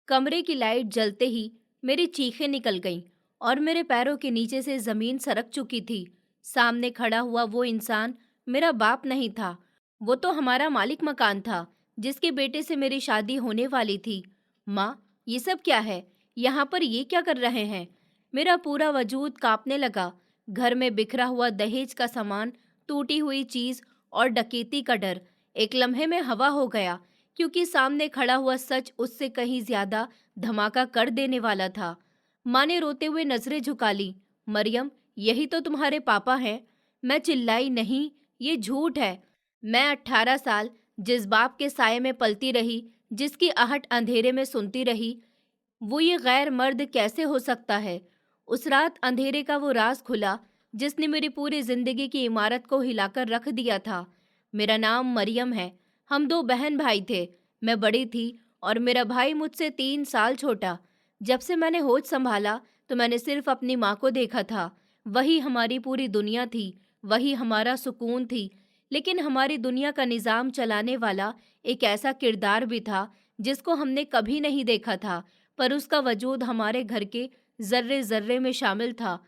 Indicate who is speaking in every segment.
Speaker 1: कमरे की लाइट जलते ही मेरी चीखें निकल गईं और मेरे पैरों के नीचे से जमीन सरक चुकी थी। सामने खड़ा हुआ वो इंसान मेरा बाप नहीं था। वो तो हमारा मालिक मकान था, जिसके बेटे से मेरी शादी होने वाली थी। माँ, ये सब क्या है? यहाँ पर ये क्या कर रहे हैं? मेरा पूरा वजूद कांपने लगा। घर में बिखरा हुआ दहेज का सामान, टूटी हुई चीज और डकैती का डर एक लम्हे में हवा हो गया, क्योंकि सामने खड़ा हुआ सच उससे कहीं ज्यादा धमाका कर देने वाला था। माँ ने रोते हुए नजरें झुका ली। मरियम, यही तो तुम्हारे पापा हैं। मैं चिल्लाई, नहीं, ये झूठ है। मैं 18 साल जिस बाप के साये में पलती रही, जिसकी आहट अंधेरे में सुनती रही, वो ये गैर मर्द कैसे हो सकता है? उस रात अंधेरे का वो राज खुला जिसने मेरी पूरी जिंदगी की इमारत को हिलाकर रख दिया था। मेरा नाम मरियम है। हम दो बहन भाई थे। मैं बड़ी थी और मेरा भाई मुझसे 3 साल छोटा। जब से मैंने होश संभाला तो मैंने सिर्फ अपनी माँ को देखा था। वही हमारी पूरी दुनिया थी, वही हमारा सुकून थी। लेकिन हमारी दुनिया का निजाम चलाने वाला एक ऐसा किरदार भी था जिसको हमने कभी नहीं देखा था, पर उसका वजूद हमारे घर के जर्रे जर्रे में शामिल था।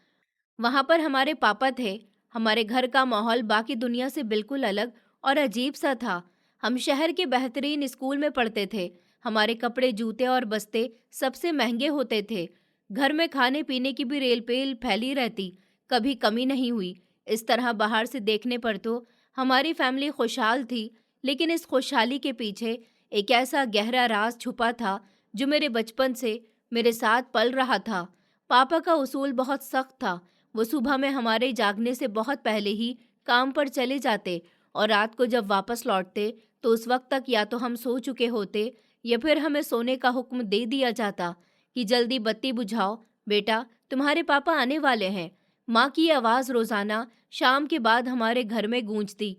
Speaker 1: वहां पर हमारे पापा थे। हमारे घर का माहौल बाकी दुनिया से बिल्कुल अलग और अजीब सा था। हम शहर के बेहतरीन स्कूल में पढ़ते थे। हमारे कपड़े, जूते और बस्ते सबसे महंगे होते थे। घर में खाने पीने की भी रेलपेल फैली रहती, कभी कमी नहीं हुई। इस तरह बाहर से देखने पर तो हमारी फैमिली खुशहाल थी, लेकिन इस खुशहाली के पीछे एक ऐसा गहरा राज छुपा था जो मेरे बचपन से मेरे साथ पल रहा था। पापा का उसूल बहुत सख्त था। वो सुबह में हमारे जागने से बहुत पहले ही काम पर चले जाते और रात को जब वापस लौटते तो उस वक्त तक या तो हम सो चुके होते या फिर हमें सोने का हुक्म दे दिया जाता कि जल्दी बत्ती बुझाओ, बेटा, तुम्हारे पापा आने वाले हैं। माँ की आवाज़ रोज़ाना शाम के बाद हमारे घर में गूंजती।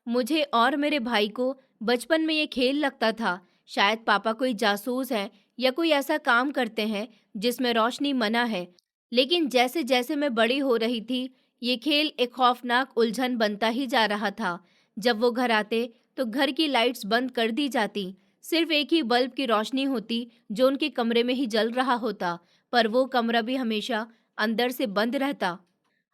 Speaker 1: मुझे और मेरे भाई को बचपन में ये खेल लगता था, शायद पापा कोई जासूस हैं या कोई ऐसा काम करते हैं जिसमें रोशनी मना है। लेकिन जैसे जैसे मैं बड़ी हो रही थी, ये खेल एक खौफनाक उलझन बनता ही जा रहा था। जब वो घर आते तो घर की लाइट्स बंद कर दी जाती। सिर्फ एक ही बल्ब की रोशनी होती जो उनके कमरे में ही जल रहा होता, पर वो कमरा भी हमेशा अंदर से बंद रहता।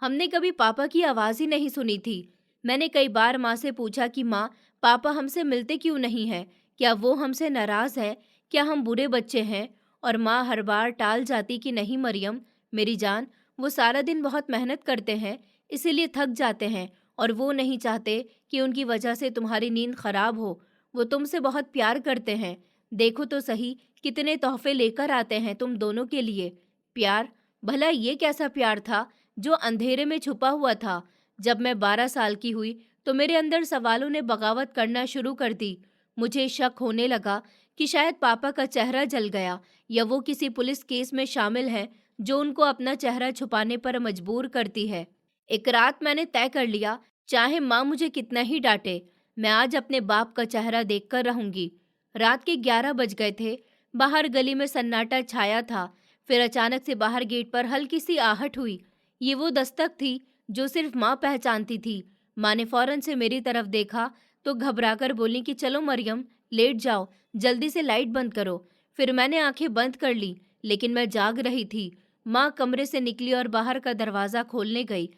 Speaker 1: हमने कभी पापा की आवाज़ ही नहीं सुनी थी। मैंने कई बार माँ से पूछा कि माँ, पापा हमसे मिलते क्यों नहीं हैं? क्या वो हमसे नाराज़ है? क्या हम बुरे बच्चे हैं? और माँ हर बार टाल जाती कि नहीं मरियम, मेरी जान, वो सारा दिन बहुत मेहनत करते हैं, इसीलिए थक जाते हैं और वो नहीं चाहते कि उनकी वजह से तुम्हारी नींद खराब हो। वो तुमसे बहुत प्यार करते हैं। देखो तो सही, कितने तोहफे लेकर आते हैं तुम दोनों के लिए। प्यार? भला ये कैसा प्यार था जो अंधेरे में छुपा हुआ था? जब मैं 12 साल की हुई तो मेरे अंदर सवालों ने बगावत करना शुरू कर दी। मुझे शक होने लगा कि शायद पापा का चेहरा जल गया या वो किसी पुलिस केस में शामिल हैं जो उनको अपना चेहरा छुपाने पर मजबूर करती है। एक रात मैंने तय कर लिया, चाहे माँ मुझे कितना ही डांटे, मैं आज अपने बाप का चेहरा देखकर रहूंगी। रात के 11 बज गए थे। बाहर गली में सन्नाटा छाया था। फिर अचानक से बाहर गेट पर हल्की सी आहट हुई। ये वो दस्तक थी जो सिर्फ माँ पहचानती थी। माँ ने फौरन से मेरी तरफ देखा तो घबराकर बोली कि चलो मरियम, लेट जाओ, जल्दी से लाइट बंद करो। फिर मैंने आंखें बंद कर ली, लेकिन मैं जाग रही थी। माँ कमरे से निकली और बाहर का दरवाज़ा खोलने गई।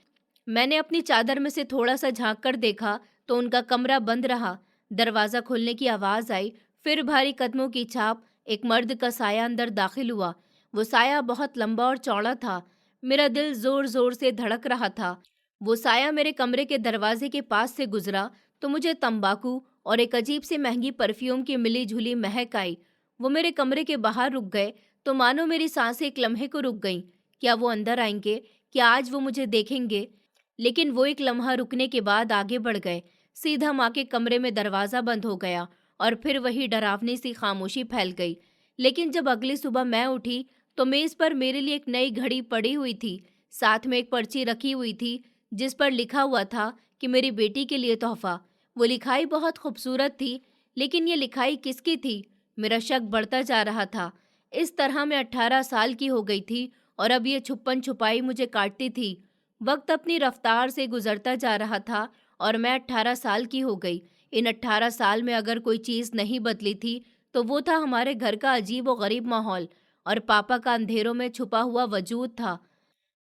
Speaker 1: मैंने अपनी चादर में से थोड़ा सा झांक कर देखा तो उनका कमरा बंद रहा। दरवाज़ा खुलने की आवाज़ आई, फिर भारी कदमों की छाप, एक मर्द का साया अंदर दाखिल हुआ। वो साया बहुत लंबा और चौड़ा था। मेरा दिल जोर जोर से धड़क रहा था। वो साया मेरे कमरे के दरवाजे के पास से गुजरा तो मुझे तंबाकू और एक अजीब सी महंगी परफ्यूम की मिली जुली महक आई। वो मेरे कमरे के बाहर रुक गए तो मानो मेरी सांसें एक लम्हे को रुक गईं। क्या वो अंदर आएंगे? क्या आज वो मुझे देखेंगे? लेकिन वो एक लम्हा रुकने के बाद आगे बढ़ गए। सीधा माँ के कमरे में दरवाज़ा बंद हो गया और फिर वही डरावनी सी खामोशी फैल गई। लेकिन जब अगली सुबह मैं उठी तो मेज़ पर मेरे लिए एक नई घड़ी पड़ी हुई थी। साथ में एक पर्ची रखी हुई थी जिस पर लिखा हुआ था कि मेरी बेटी के लिए तोहफा। वो लिखाई बहुत खूबसूरत थी, लेकिन ये लिखाई किसकी थी? मेरा शक बढ़ता जा रहा था। इस तरह मैं 18 साल की हो गई थी और अब ये छुपन छुपाई मुझे काटती थी। वक्त अपनी रफ्तार से गुजरता जा रहा था और मैं 18 साल की हो गई। इन 18 साल में अगर कोई चीज़ नहीं बदली थी तो वो था हमारे घर का अजीब और गरीब माहौल और पापा का अंधेरों में छुपा हुआ वजूद था।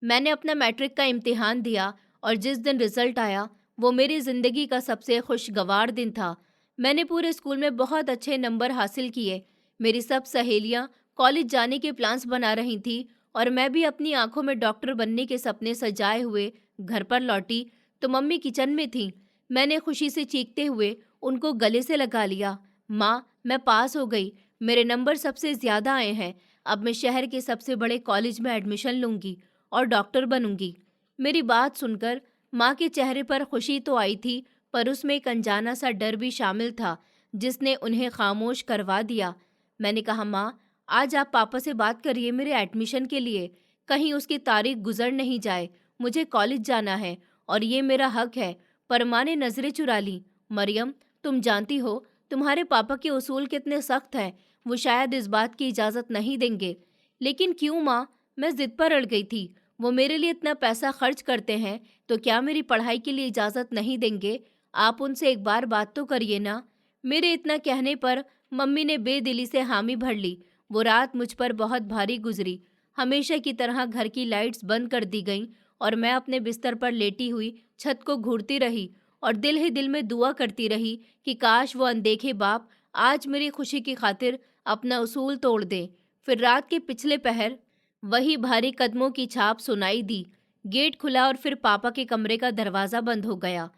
Speaker 1: मैंने अपना मैट्रिक का इम्तिहान दिया और जिस दिन रिजल्ट आया वो मेरी ज़िंदगी का सबसे खुशगवार दिन था। मैंने पूरे स्कूल में बहुत अच्छे नंबर हासिल किए। मेरी सब सहेलियां कॉलेज जाने के प्लान्स बना रही थी और मैं भी अपनी आंखों में डॉक्टर बनने के सपने सजाए हुए घर पर लौटी तो मम्मी किचन में थीं। मैंने खुशी से चीखते हुए उनको गले से लगा लिया, माँ मैं पास हो गई, मेरे नंबर सबसे ज़्यादा आए हैं। अब मैं शहर के सबसे बड़े कॉलेज में एडमिशन लूंगी और डॉक्टर बनूंगी। मेरी बात सुनकर माँ के चेहरे पर खुशी तो आई थी, पर उसमें एक अनजाना सा डर भी शामिल था जिसने उन्हें खामोश करवा दिया। मैंने कहा, माँ आज आप पापा से बात करिए मेरे एडमिशन के लिए, कहीं उसकी तारीख गुजर नहीं जाए। मुझे कॉलेज जाना है और ये मेरा हक है। पर माँ ने नजरें चुरा ली। मरियम, तुम जानती हो तुम्हारे पापा के उसूल कितने सख्त हैं, वो शायद इस बात की इजाज़त नहीं देंगे। लेकिन क्यों माँ? मैं जिद पर अड़ गई थी। वो मेरे लिए इतना पैसा खर्च करते हैं तो क्या मेरी पढ़ाई के लिए इजाज़त नहीं देंगे? आप उनसे एक बार बात तो करिए ना। मेरे इतना कहने पर मम्मी ने बेदिली से हामी भर ली। वो रात मुझ पर बहुत भारी गुजरी। हमेशा की तरह घर की लाइट्स बंद कर दी गईं और मैं अपने बिस्तर पर लेटी हुई छत को घूरती रही और दिल ही दिल में दुआ करती रही कि काश वो अनदेखे बाप आज मेरी खुशी की खातिर अपना उसूल तोड़ दें। फिर रात के पिछले पहर वही भारी कदमों की छाप सुनाई दी। गेट खुला और फिर पापा के कमरे का दरवाज़ा बंद हो गया।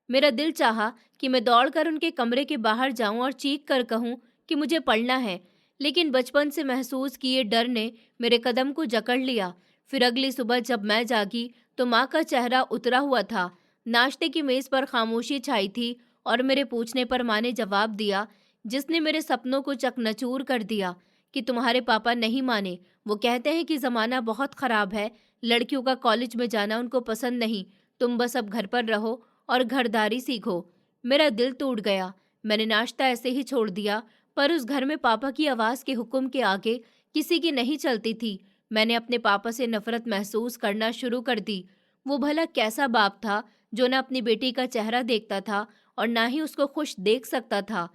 Speaker 1: मेरा दिल चाहा कि मैं दौड़कर उनके कमरे के बाहर जाऊं और चीख कर कहूं कि मुझे पढ़ना है, लेकिन बचपन से महसूस किए डर ने मेरे कदम को जकड़ लिया। फिर अगली सुबह जब मैं जागी तो माँ का चेहरा उतरा हुआ था। नाश्ते की मेज़ पर खामोशी छाई थी और मेरे पूछने पर माँ ने जवाब दिया जिसने मेरे सपनों को चकनाचूर कर दिया कि तुम्हारे पापा नहीं माने। वो कहते हैं कि ज़माना बहुत ख़राब है, लड़कियों का कॉलेज में जाना उनको पसंद नहीं, तुम बस अब घर पर रहो और घरदारी सीखो। मेरा दिल टूट गया। मैंने नाश्ता ऐसे ही छोड़ दिया, पर उस घर में पापा की आवाज़ के हुक्म के आगे किसी की नहीं चलती थी। मैंने अपने पापा से नफरत महसूस करना शुरू कर दी। वो भला कैसा बाप था जो न अपनी बेटी का चेहरा देखता था और ना ही उसको खुश देख सकता था।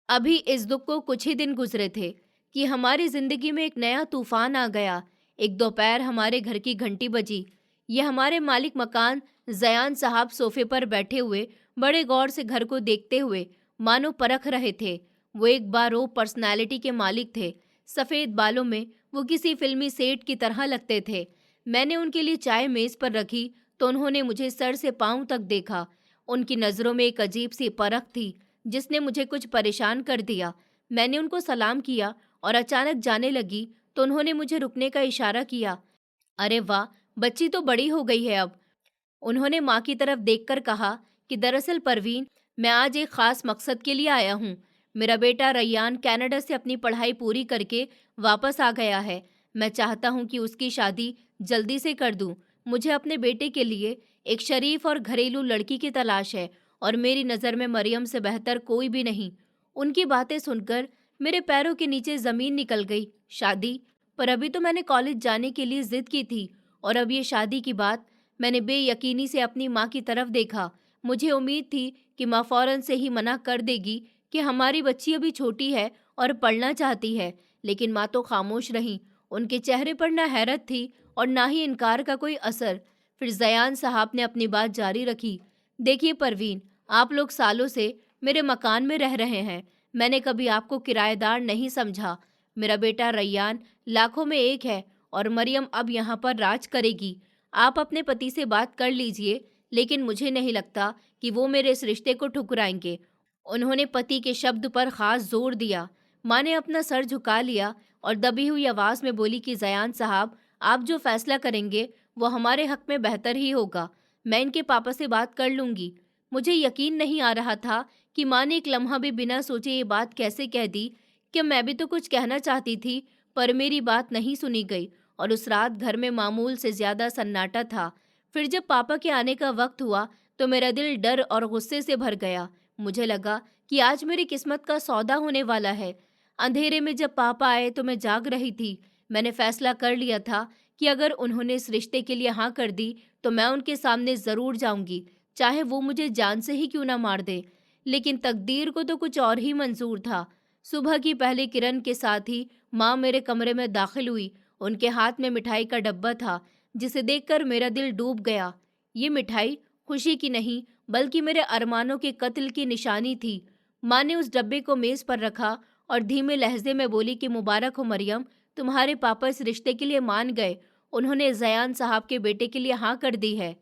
Speaker 1: अभी इस दुख को कुछ ही दिन गुजरे थे कि हमारी जिंदगी में एक नया तूफान आ गया। एक दोपहर हमारे घर की घंटी बजी। ये हमारे मालिक मकान जयान साहब सोफे पर बैठे हुए बड़े गौर से घर को देखते हुए मानो परख रहे थे। वो एक बारो पर्सनालिटी के मालिक थे। सफ़ेद बालों में वो किसी फिल्मी सेठ की तरह लगते थे। मैंने उनके लिए चाय मेज़ पर रखी तो उन्होंने मुझे सर से पाँव तक देखा। उनकी नज़रों में एक अजीब सी परख थी जिसने मुझे कुछ परेशान कर दिया। मैंने उनको सलाम किया और अचानक जाने लगी तो उन्होंने मुझे रुकने का इशारा किया। अरे वाह, बच्ची तो बड़ी हो गई है अब। उन्होंने माँ की तरफ देखकर कहा कि दरअसल परवीन, मैं आज एक ख़ास मकसद के लिए आया हूँ। मेरा बेटा रैयान कनाडा से अपनी पढ़ाई पूरी करके वापस आ गया है। मैं चाहता हूँ कि उसकी शादी जल्दी से कर दूँ। मुझे अपने बेटे के लिए एक शरीफ और घरेलू लड़की की तलाश है और मेरी नज़र में मरियम से बेहतर कोई भी नहीं। उनकी बातें सुनकर मेरे पैरों के नीचे ज़मीन निकल गई। शादी? पर अभी तो मैंने कॉलेज जाने के लिए ज़िद की थी और अब ये शादी की बात। मैंने बेयकीनी से अपनी माँ की तरफ देखा। मुझे उम्मीद थी कि माँ फौरन से ही मना कर देगी कि हमारी बच्ची अभी छोटी है और पढ़ना चाहती है, लेकिन माँ तो खामोश रहीं। उनके चेहरे पर ना हैरत थी और ना ही इनकार का कोई असर। फिर जयान साहब ने अपनी बात जारी रखी। देखिए परवीन, आप लोग सालों से मेरे मकान में रह रहे हैं। मैंने कभी आपको किराएदार नहीं समझा। मेरा बेटा रैयान लाखों में एक है और मरियम अब यहाँ पर राज करेगी। आप अपने पति से बात कर लीजिए, लेकिन मुझे नहीं लगता कि वो मेरे इस रिश्ते को ठुकराएंगे। उन्होंने पति के शब्द पर खास जोर दिया। माँ ने अपना सर झुका लिया और दबी हुई आवाज़ में बोली कि जयान साहब, आप जो फैसला करेंगे वो हमारे हक में बेहतर ही होगा। मैं इनके पापा से बात कर लूँगी। मुझे यकीन नहीं आ रहा था कि माँ ने एक लम्हा भी बिना सोचे ये बात कैसे कह दी कि मैं भी तो कुछ कहना चाहती थी, पर मेरी बात नहीं सुनी गई और उस रात घर में मामूल से ज़्यादा सन्नाटा था। फिर जब पापा के आने का वक्त हुआ तो मेरा दिल डर और गुस्से से भर गया। मुझे लगा कि आज मेरी किस्मत का सौदा होने वाला है। अंधेरे में जब पापा आए तो मैं जाग रही थी। मैंने फैसला कर लिया था कि अगर उन्होंने इस रिश्ते के लिए हाँ कर दी तो मैं उनके सामने ज़रूर जाऊंगी, चाहे वो मुझे जान से ही क्यों ना मार दे। लेकिन तकदीर को तो कुछ और ही मंजूर था। सुबह की पहली किरण के साथ ही माँ मेरे कमरे में दाखिल हुई। उनके हाथ में मिठाई का डब्बा था, जिसे देखकर मेरा दिल डूब गया। ये मिठाई खुशी की नहीं, बल्कि मेरे अरमानों के कत्ल की निशानी थी। माँ ने उस डब्बे को मेज पर रखा और धीमे लहजे में बोली कि मुबारक हो मरियम, तुम्हारे पापा इस रिश्ते के लिए मान गए। उन्होंने जयान साहब के बेटे के लिए हाँ कर दी है।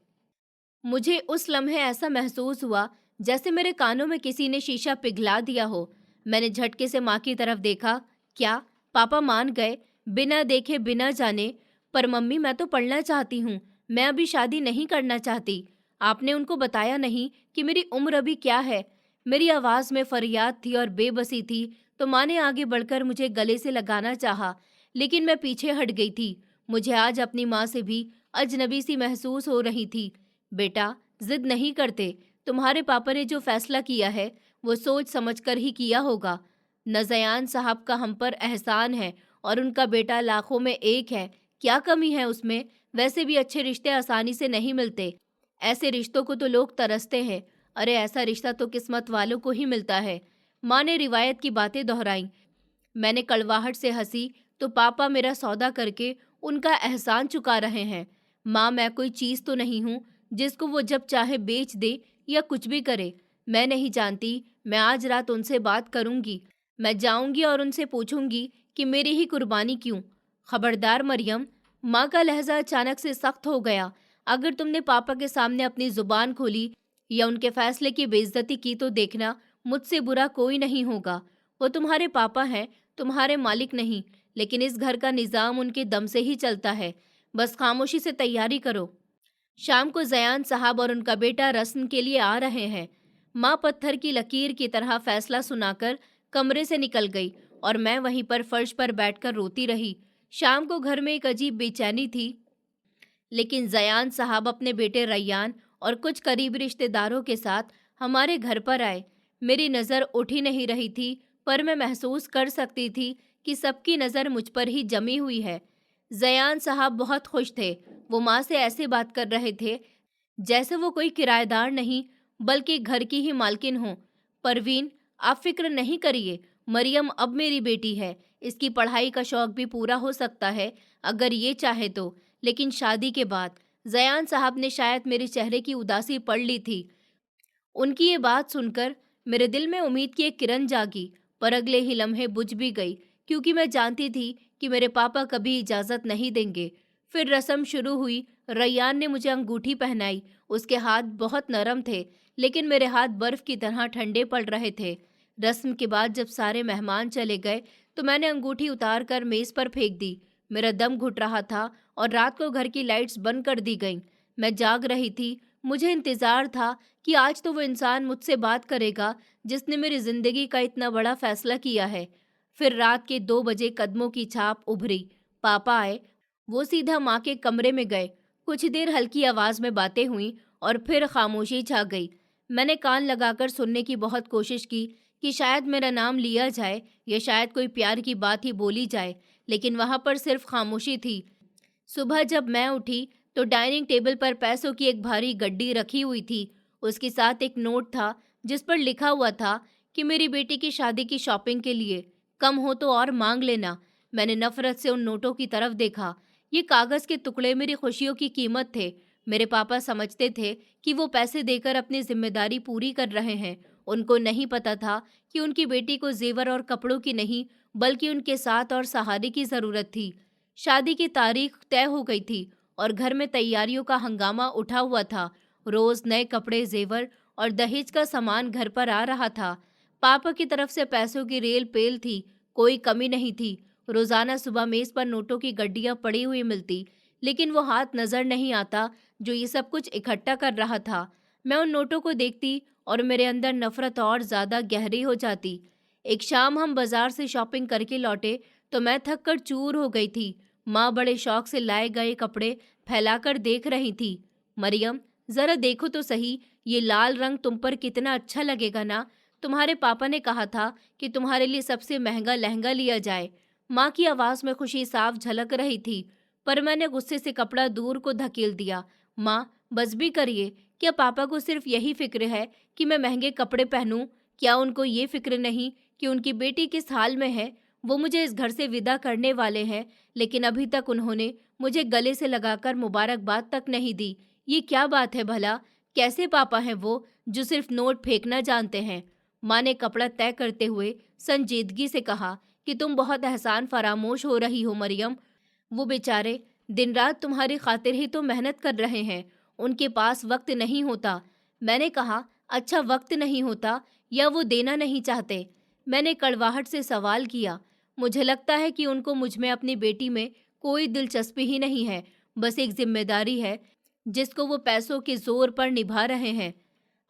Speaker 1: मुझे उस लम्हे ऐसा महसूस हुआ जैसे मेरे कानों में किसी ने शीशा पिघला दिया हो। मैंने झटके से माँ की तरफ देखा। क्या पापा मान गए? बिना देखे बिना जाने? पर मम्मी, मैं तो पढ़ना चाहती हूँ, मैं अभी शादी नहीं करना चाहती। आपने उनको बताया नहीं कि मेरी उम्र अभी क्या है? मेरी आवाज़ में फरियाद थी और बेबसी थी। तो माँ ने आगे बढ़कर मुझे गले से लगाना चाहा, लेकिन मैं पीछे हट गई थी। मुझे आज अपनी माँ से भी अजनबी सी महसूस हो रही थी। बेटा, जिद नहीं करते। तुम्हारे पापा ने जो फैसला किया है वो सोच समझकर ही किया होगा। नज़यान साहब का हम पर एहसान है और उनका बेटा लाखों में एक है। क्या कमी है उसमें? वैसे भी अच्छे रिश्ते आसानी से नहीं मिलते। ऐसे रिश्तों को तो लोग तरसते हैं। अरे ऐसा रिश्ता तो किस्मत वालों को ही मिलता है। माँ ने रिवायत की बातें दोहराई। मैंने कड़वाहट से हंसी। तो पापा मेरा सौदा करके उनका एहसान चुका रहे हैं। माँ, मैं कोई चीज़ तो नहीं हूँ जिसको वो जब चाहे बेच दे या कुछ भी करे। मैं नहीं जानती। मैं आज रात उनसे बात करूंगी। मैं जाऊंगी और उनसे पूछूंगी कि मेरी ही कुर्बानी क्यों। खबरदार मरियम। माँ का लहजा अचानक से सख्त हो गया। अगर तुमने पापा के सामने अपनी जुबान खोली या उनके फैसले की बेइज्जती की तो देखना, मुझसे बुरा कोई नहीं होगा। वो तुम्हारे पापा हैं, तुम्हारे मालिक नहीं। लेकिन इस घर का निज़ाम उनके दम से ही चलता है। बस खामोशी से तैयारी करो। शाम को जयान साहब और उनका बेटा रस्म के लिए आ रहे हैं। माँ पत्थर की लकीर की तरह फैसला सुनाकर कमरे से निकल गई और मैं वहीं पर फर्श पर बैठकर रोती रही। शाम को घर में एक अजीब बेचैनी थी। लेकिन जयान साहब अपने बेटे रैयान और कुछ करीबी रिश्तेदारों के साथ हमारे घर पर आए। मेरी नज़र उठ ही नहीं रही थी, पर मैं महसूस कर सकती थी कि सबकी नज़र मुझ पर ही जमी हुई है। जयान साहब बहुत खुश थे। वो माँ से ऐसे बात कर रहे थे जैसे वो कोई किराएदार नहीं, बल्कि घर की ही मालकिन हो। परवीन, आप फिक्र नहीं करिए। मरियम अब मेरी बेटी है। इसकी पढ़ाई का शौक भी पूरा हो सकता है, अगर ये चाहे तो। लेकिन शादी के बाद। जयान साहब ने शायद मेरे चेहरे की उदासी पढ़ ली थी। उनकी ये बात सुनकर मेरे दिल में उम्मीद की एक किरण जागी, पर अगले ही लम्हे बुझ भी गई, क्योंकि मैं जानती थी कि मेरे पापा कभी इजाज़त नहीं देंगे। फिर रस्म शुरू हुई। रैयान ने मुझे अंगूठी पहनाई। उसके हाथ बहुत नरम थे, लेकिन मेरे हाथ बर्फ की तरह ठंडे पड़ रहे थे। रस्म के बाद जब सारे मेहमान चले गए तो मैंने अंगूठी उतार कर मेज़ पर फेंक दी। मेरा दम घुट रहा था और रात को घर की लाइट्स बंद कर दी गईं। मैं जाग रही थी। मुझे इंतज़ार था कि आज तो वो इंसान मुझसे बात करेगा जिसने मेरी जिंदगी का इतना बड़ा फैसला किया है। फिर रात के 2 बजे कदमों की छाप उभरी। पापा आए। वो सीधा माँ के कमरे में गए। कुछ देर हल्की आवाज़ में बातें हुई और फिर खामोशी छा गई। मैंने कान लगाकर सुनने की बहुत कोशिश की कि शायद मेरा नाम लिया जाए या शायद कोई प्यार की बात ही बोली जाए, लेकिन वहाँ पर सिर्फ खामोशी थी। सुबह जब मैं उठी तो डाइनिंग टेबल पर पैसों की एक भारी गड्डी रखी हुई थी। उसके साथ एक नोट था जिस पर लिखा हुआ था कि मेरी बेटी की शादी की शॉपिंग के लिए कम हो तो और मांग लेना। मैंने नफरत से उन नोटों की तरफ देखा। ये कागज़ के टुकड़े मेरी खुशियों की कीमत थे। मेरे पापा समझते थे कि वो पैसे देकर अपनी जिम्मेदारी पूरी कर रहे हैं। उनको नहीं पता था कि उनकी बेटी को जेवर और कपड़ों की नहीं, बल्कि उनके साथ और सहारे की ज़रूरत थी। शादी की तारीख तय हो गई थी और घर में तैयारियों का हंगामा उठा हुआ था। रोज नए कपड़े, जेवर और दहेज का सामान घर पर आ रहा था। पापा की तरफ से पैसों की रेल पेल थी, कोई कमी नहीं थी। रोजाना सुबह मेज पर नोटों की गड्डियां पड़ी हुई मिलती, लेकिन वो हाथ नजर नहीं आता जो ये सब कुछ इकट्ठा कर रहा था। मैं उन नोटों को देखती और मेरे अंदर नफरत और ज्यादा गहरी हो जाती। एक शाम हम बाजार से शॉपिंग करके लौटे तो मैं थक कर चूर हो गई थी। माँ बड़े शौक से लाए गए कपड़े फैलाकर देख रही थी। मरियम, जरा देखो तो सही, ये लाल रंग तुम पर कितना अच्छा लगेगा ना। तुम्हारे पापा ने कहा था कि तुम्हारे लिए सबसे महंगा लहंगा लिया जाए। माँ की आवाज़ में खुशी साफ झलक रही थी, पर मैंने गुस्से से कपड़ा दूर को धकेल दिया। माँ, बस भी करिए। क्या पापा को सिर्फ यही फिक्र है कि मैं महंगे कपड़े पहनूं? क्या उनको ये फिक्र नहीं कि उनकी बेटी किस हाल में है। वो मुझे इस घर से विदा करने वाले हैं, लेकिन अभी तक उन्होंने मुझे गले से लगाकर मुबारकबाद तक नहीं दी। ये क्या बात है भला? कैसे पापा हैं वो, जो सिर्फ नोट फेंकना जानते हैं? माँ ने कपड़ा तय करते हुए संजीदगी से कहा कि तुम बहुत एहसान फरामोश हो रही हो मरियम। वो बेचारे दिन रात तुम्हारी खातिर ही तो मेहनत कर रहे हैं। उनके पास वक्त नहीं होता। मैंने कहा, अच्छा वक्त नहीं होता या वो देना नहीं चाहते? मैंने कड़वाहट से सवाल किया। मुझे लगता है कि उनको मुझ में, अपनी बेटी में कोई दिलचस्पी ही नहीं है। बस एक जिम्मेदारी है जिसको वो पैसों के जोर पर निभा रहे हैं।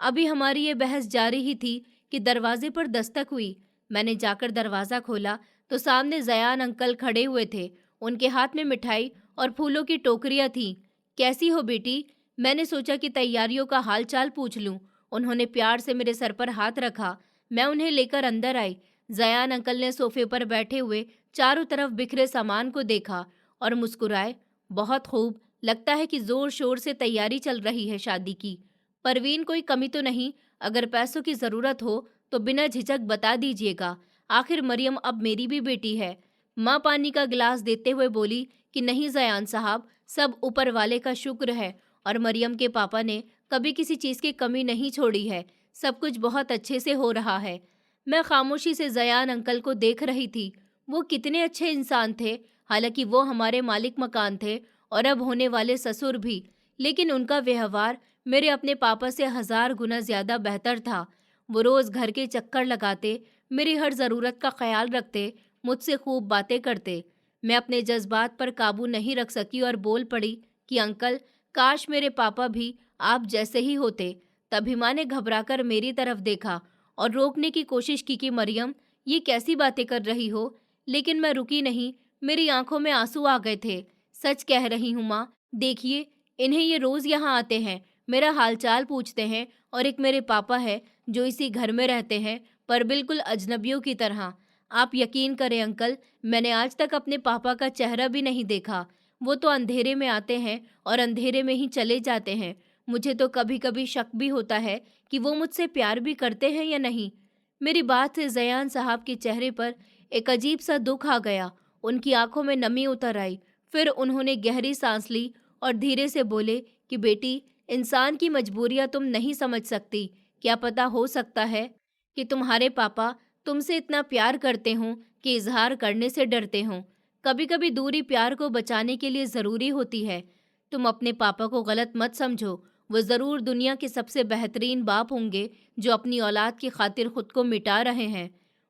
Speaker 1: अभी हमारी ये बहस जारी ही थी कि दरवाजे पर दस्तक हुई। मैंने जाकर दरवाज़ा खोला तो सामने जयान अंकल खड़े हुए थे। उनके हाथ में मिठाई और फूलों की टोकरियां थीं। कैसी हो बेटी? मैंने सोचा कि तैयारियों का हाल चाल पूछ लूं। उन्होंने प्यार से मेरे सर पर हाथ रखा। मैं उन्हें लेकर अंदर आई। जयान अंकल ने सोफे पर बैठे हुए चारों तरफ बिखरे सामान को देखा और मुस्कुराए। बहुत खूब, लगता है कि जोर शोर से तैयारी चल रही है शादी की। परवीन, कोई कमी तो नहीं? अगर पैसों की जरूरत हो तो बिना झिझक बता दीजिएगा। आखिर मरियम अब मेरी भी बेटी है। माँ पानी का गिलास देते हुए बोली कि नहीं जयान साहब, सब ऊपर वाले का शुक्र है और मरियम के पापा ने कभी किसी चीज़ की कमी नहीं छोड़ी है। सब कुछ बहुत अच्छे से हो रहा है। मैं खामोशी से जयान अंकल को देख रही थी। वो कितने अच्छे इंसान थे। हालांकि वो हमारे मालिक मकान थे और अब होने वाले ससुर भी, लेकिन उनका व्यवहार मेरे अपने पापा से 1000 गुना ज्यादा बेहतर था। वो रोज घर के चक्कर लगाते, मेरी हर ज़रूरत का ख्याल रखते, मुझसे खूब बातें करते। मैं अपने जज्बात पर काबू नहीं रख सकी और बोल पड़ी कि अंकल, काश मेरे पापा भी आप जैसे ही होते। तभी माँ ने घबराकर मेरी तरफ देखा और रोकने की कोशिश की कि मरियम, ये कैसी बातें कर रही हो? लेकिन मैं रुकी नहीं। मेरी आंखों में आंसू आ गए थे। सच कह रही हूँ माँ, देखिए, इन्हें ये रोज यहाँ आते हैं, मेरा हालचाल पूछते हैं, और एक मेरे पापा है जो इसी घर में रहते हैं, पर बिल्कुल अजनबियों की तरह। आप यकीन करें अंकल, मैंने आज तक अपने पापा का चेहरा भी नहीं देखा। वो तो अंधेरे में आते हैं और अंधेरे में ही चले जाते हैं। मुझे तो कभी कभी शक भी होता है कि वो मुझसे प्यार भी करते हैं या नहीं। मेरी बात से जयान साहब के चेहरे पर एक अजीब सा दुख आ गया। उनकी आंखों में नमी उतर आई। फिर उन्होंने गहरी सांस ली और धीरे से बोले कि बेटी, इंसान की मजबूरियां तुम नहीं समझ सकती। क्या पता, हो सकता है कि तुम्हारे पापा तुमसे इतना प्यार करते हों कि इजहार करने से डरते हों। कभी कभी दूरी प्यार को बचाने के लिए ज़रूरी होती है। तुम अपने पापा को गलत मत समझो। वो ज़रूर दुनिया के सबसे बेहतरीन बाप होंगे जो अपनी औलाद की खातिर खुद को मिटा रहे हैं।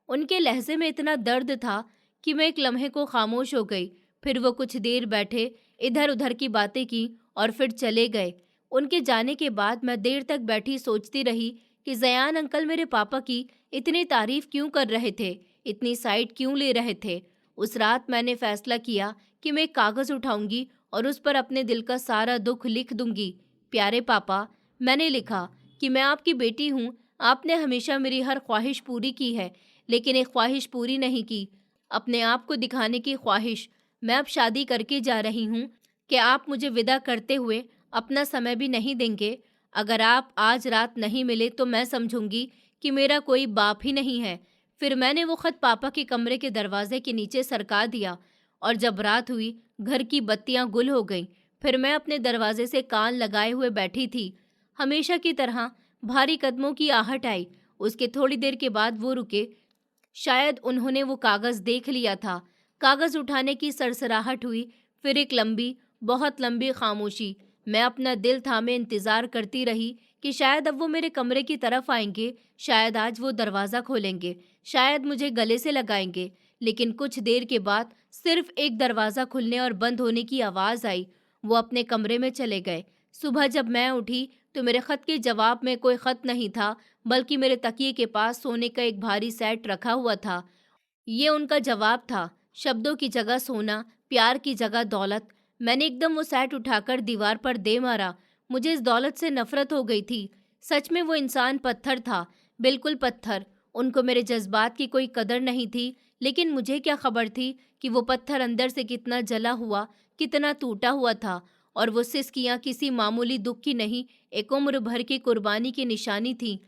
Speaker 1: उनके लहजे में इतना दर्द था कि मैं एक लम्हे को खामोश हो गई। फिर वो कुछ देर बैठे, इधर उधर की बातें की और फिर चले गए। उनके जाने के बाद मैं देर तक बैठी सोचती रही कि जयान अंकल मेरे पापा की इतनी तारीफ क्यों कर रहे थे, इतनी साइड क्यों ले रहे थे। उस रात मैंने फैसला किया कि मैं एक कागज़ उठाऊंगी और उस पर अपने दिल का सारा दुख लिख दूंगी। प्यारे पापा, मैंने लिखा कि मैं आपकी बेटी हूँ। आपने हमेशा मेरी हर ख्वाहिश पूरी की है, लेकिन एक ख्वाहिश पूरी नहीं की, अपने आप को दिखाने की ख्वाहिश। मैं अब शादी करके जा रही हूँ कि आप मुझे विदा करते हुए अपना समय भी नहीं देंगे। अगर आप आज रात नहीं मिले तो मैं समझूंगी कि मेरा कोई बाप ही नहीं है। फिर मैंने वो खत पापा के कमरे के दरवाजे के नीचे सरका दिया और जब रात हुई, घर की बत्तियां गुल हो गईं। फिर मैं अपने दरवाजे से कान लगाए हुए बैठी थी। हमेशा की तरह भारी कदमों की आहट आई। उसके थोड़ी देर के बाद वो रुके। शायद उन्होंने वो कागज़ देख लिया था। कागज़ उठाने की सरसराहट हुई। फिर एक लंबी, बहुत लंबी खामोशी। मैं अपना दिल थामे इंतज़ार करती रही कि शायद अब वो मेरे कमरे की तरफ आएंगे, शायद आज वो दरवाज़ा खोलेंगे, शायद मुझे गले से लगाएंगे। लेकिन कुछ देर के बाद सिर्फ एक दरवाज़ा खुलने और बंद होने की आवाज़ आई। वो अपने कमरे में चले गए। सुबह जब मैं उठी तो मेरे ख़त के जवाब में कोई ख़त नहीं था, बल्कि मेरे तकिए के पास सोने का एक भारी सेट रखा हुआ था। ये उनका जवाब था, शब्दों की जगह सोना, प्यार की जगह दौलत। मैंने एकदम वो सेट उठाकर दीवार पर दे मारा। मुझे इस दौलत से नफरत हो गई थी। सच में वो इंसान पत्थर था, बिल्कुल पत्थर। उनको मेरे जज्बात की कोई कदर नहीं थी, लेकिन मुझे क्या खबर थी कि वो पत्थर अंदर से कितना जला हुआ, कितना टूटा हुआ था। और वो सिसकियाँ किसी मामूली दुख की नहीं, एक उम्र भर की कुर्बानी की निशानी थी।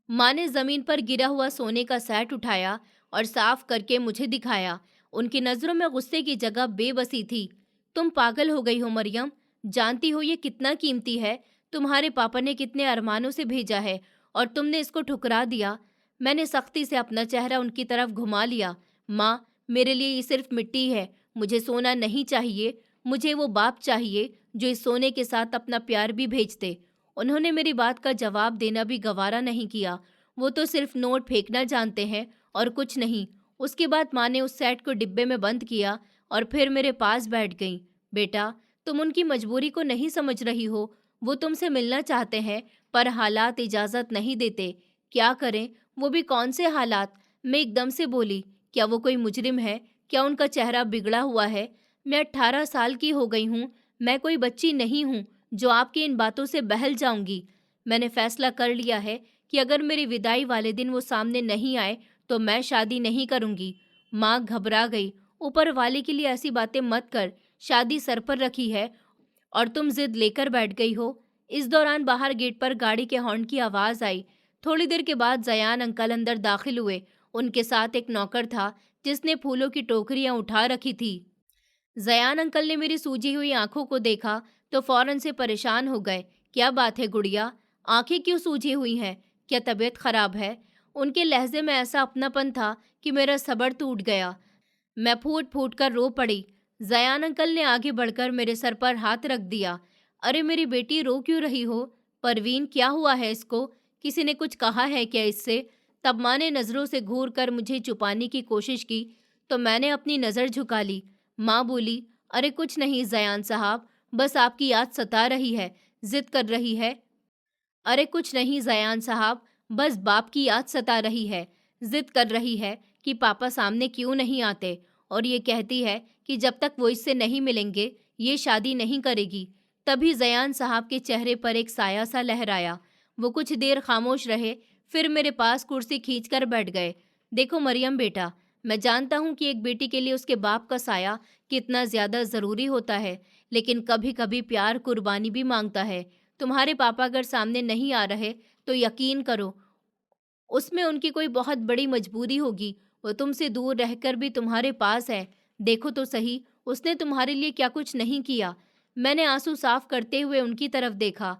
Speaker 1: माँ ने जमीन पर गिरा हुआ सोने का सेट उठाया और साफ करके मुझे दिखाया। उनकी नजरों में गुस्से की जगह बेबसी थी। तुम पागल हो गई हो मरियम, जानती हो ये कितना कीमती है। तुम्हारे पापा ने कितने अरमानों से भेजा है और तुमने इसको ठुकरा दिया। मैंने सख्ती से अपना चेहरा उनकी तरफ घुमा लिया। माँ, मेरे लिए ये सिर्फ मिट्टी है। मुझे सोना नहीं चाहिए। मुझे वो बाप चाहिए जो इस सोने के साथ अपना प्यार भी भेजते। उन्होंने मेरी बात का जवाब देना भी गवारा नहीं किया। वो तो सिर्फ नोट फेंकना जानते हैं और कुछ नहीं। उसके बाद माँ ने उस सेट को डिब्बे में बंद किया और फिर मेरे पास बैठ गई। बेटा, तुम उनकी मजबूरी को नहीं समझ रही हो। वो तुमसे मिलना चाहते हैं पर हालात इजाज़त नहीं देते। क्या करें? वो भी कौन से हालात? मैं एकदम से बोली, क्या वो कोई मुजरिम है? क्या उनका चेहरा बिगड़ा हुआ है? मैं 18 साल की हो गई हूँ। मैं कोई बच्ची नहीं हूँ जो आपकी इन बातों से बहल जाऊंगी। मैंने फैसला कर लिया है कि अगर मेरी विदाई वाले दिन वो सामने नहीं आए तो मैं शादी नहीं करूंगी। माँ घबरा गई। ऊपर वाले के लिए ऐसी बातें मत कर। शादी सर पर रखी है और तुम जिद लेकर बैठ गई हो। इस दौरान बाहर गेट पर गाड़ी के हॉर्न की आवाज आई। थोड़ी देर के बाद जयान अंकल अंदर दाखिल हुए। उनके साथ एक नौकर था जिसने फूलों की टोकरियां उठा रखी थी। जयान अंकल ने मेरी सूजी हुई आंखों को देखा तो फौरन से परेशान हो गए। क्या बात है गुड़िया, आंखें क्यों सूजी हुई हैं? क्या तबीयत खराब है? उनके लहजे में ऐसा अपनापन था कि मेरा सब्र टूट गया। मैं फूट फूट कर रो पड़ी। जयान अंकल ने आगे बढ़कर मेरे सर पर हाथ रख दिया। अरे मेरी बेटी, रो क्यों रही हो? परवीन, क्या हुआ है इसको? किसी ने कुछ कहा है क्या इससे? तब माँ ने नज़रों से घूर कर मुझे छुपाने की कोशिश की तो मैंने अपनी नज़र झुका ली। माँ बोली, अरे कुछ नहीं जयान साहब, बस आपकी याद सता रही है, जिद कर रही है। अरे कुछ नहीं जयान साहब, बस बाप की याद सता रही है, जिद कर रही है कि पापा सामने क्यों नहीं आते और ये कहती है कि जब तक वो इससे नहीं मिलेंगे ये शादी नहीं करेगी। तभी जयान साहब के चेहरे पर एक साया सा लहराया। वो कुछ देर खामोश रहे, फिर मेरे पास कुर्सी खींच कर बैठ गए। देखो मरियम बेटा, मैं जानता हूँ कि एक बेटी के लिए उसके बाप का साया कितना ज़्यादा ज़रूरी होता है, लेकिन कभी कभी प्यार कुर्बानी भी मांगता है। तुम्हारे पापा अगर सामने नहीं आ रहे तो यकीन करो उसमें उनकी कोई बहुत बड़ी मजबूरी होगी। वो तुमसे दूर रहकर भी तुम्हारे पास है। देखो तो सही, उसने तुम्हारे लिए क्या कुछ नहीं किया। मैंने आंसू साफ करते हुए उनकी तरफ देखा।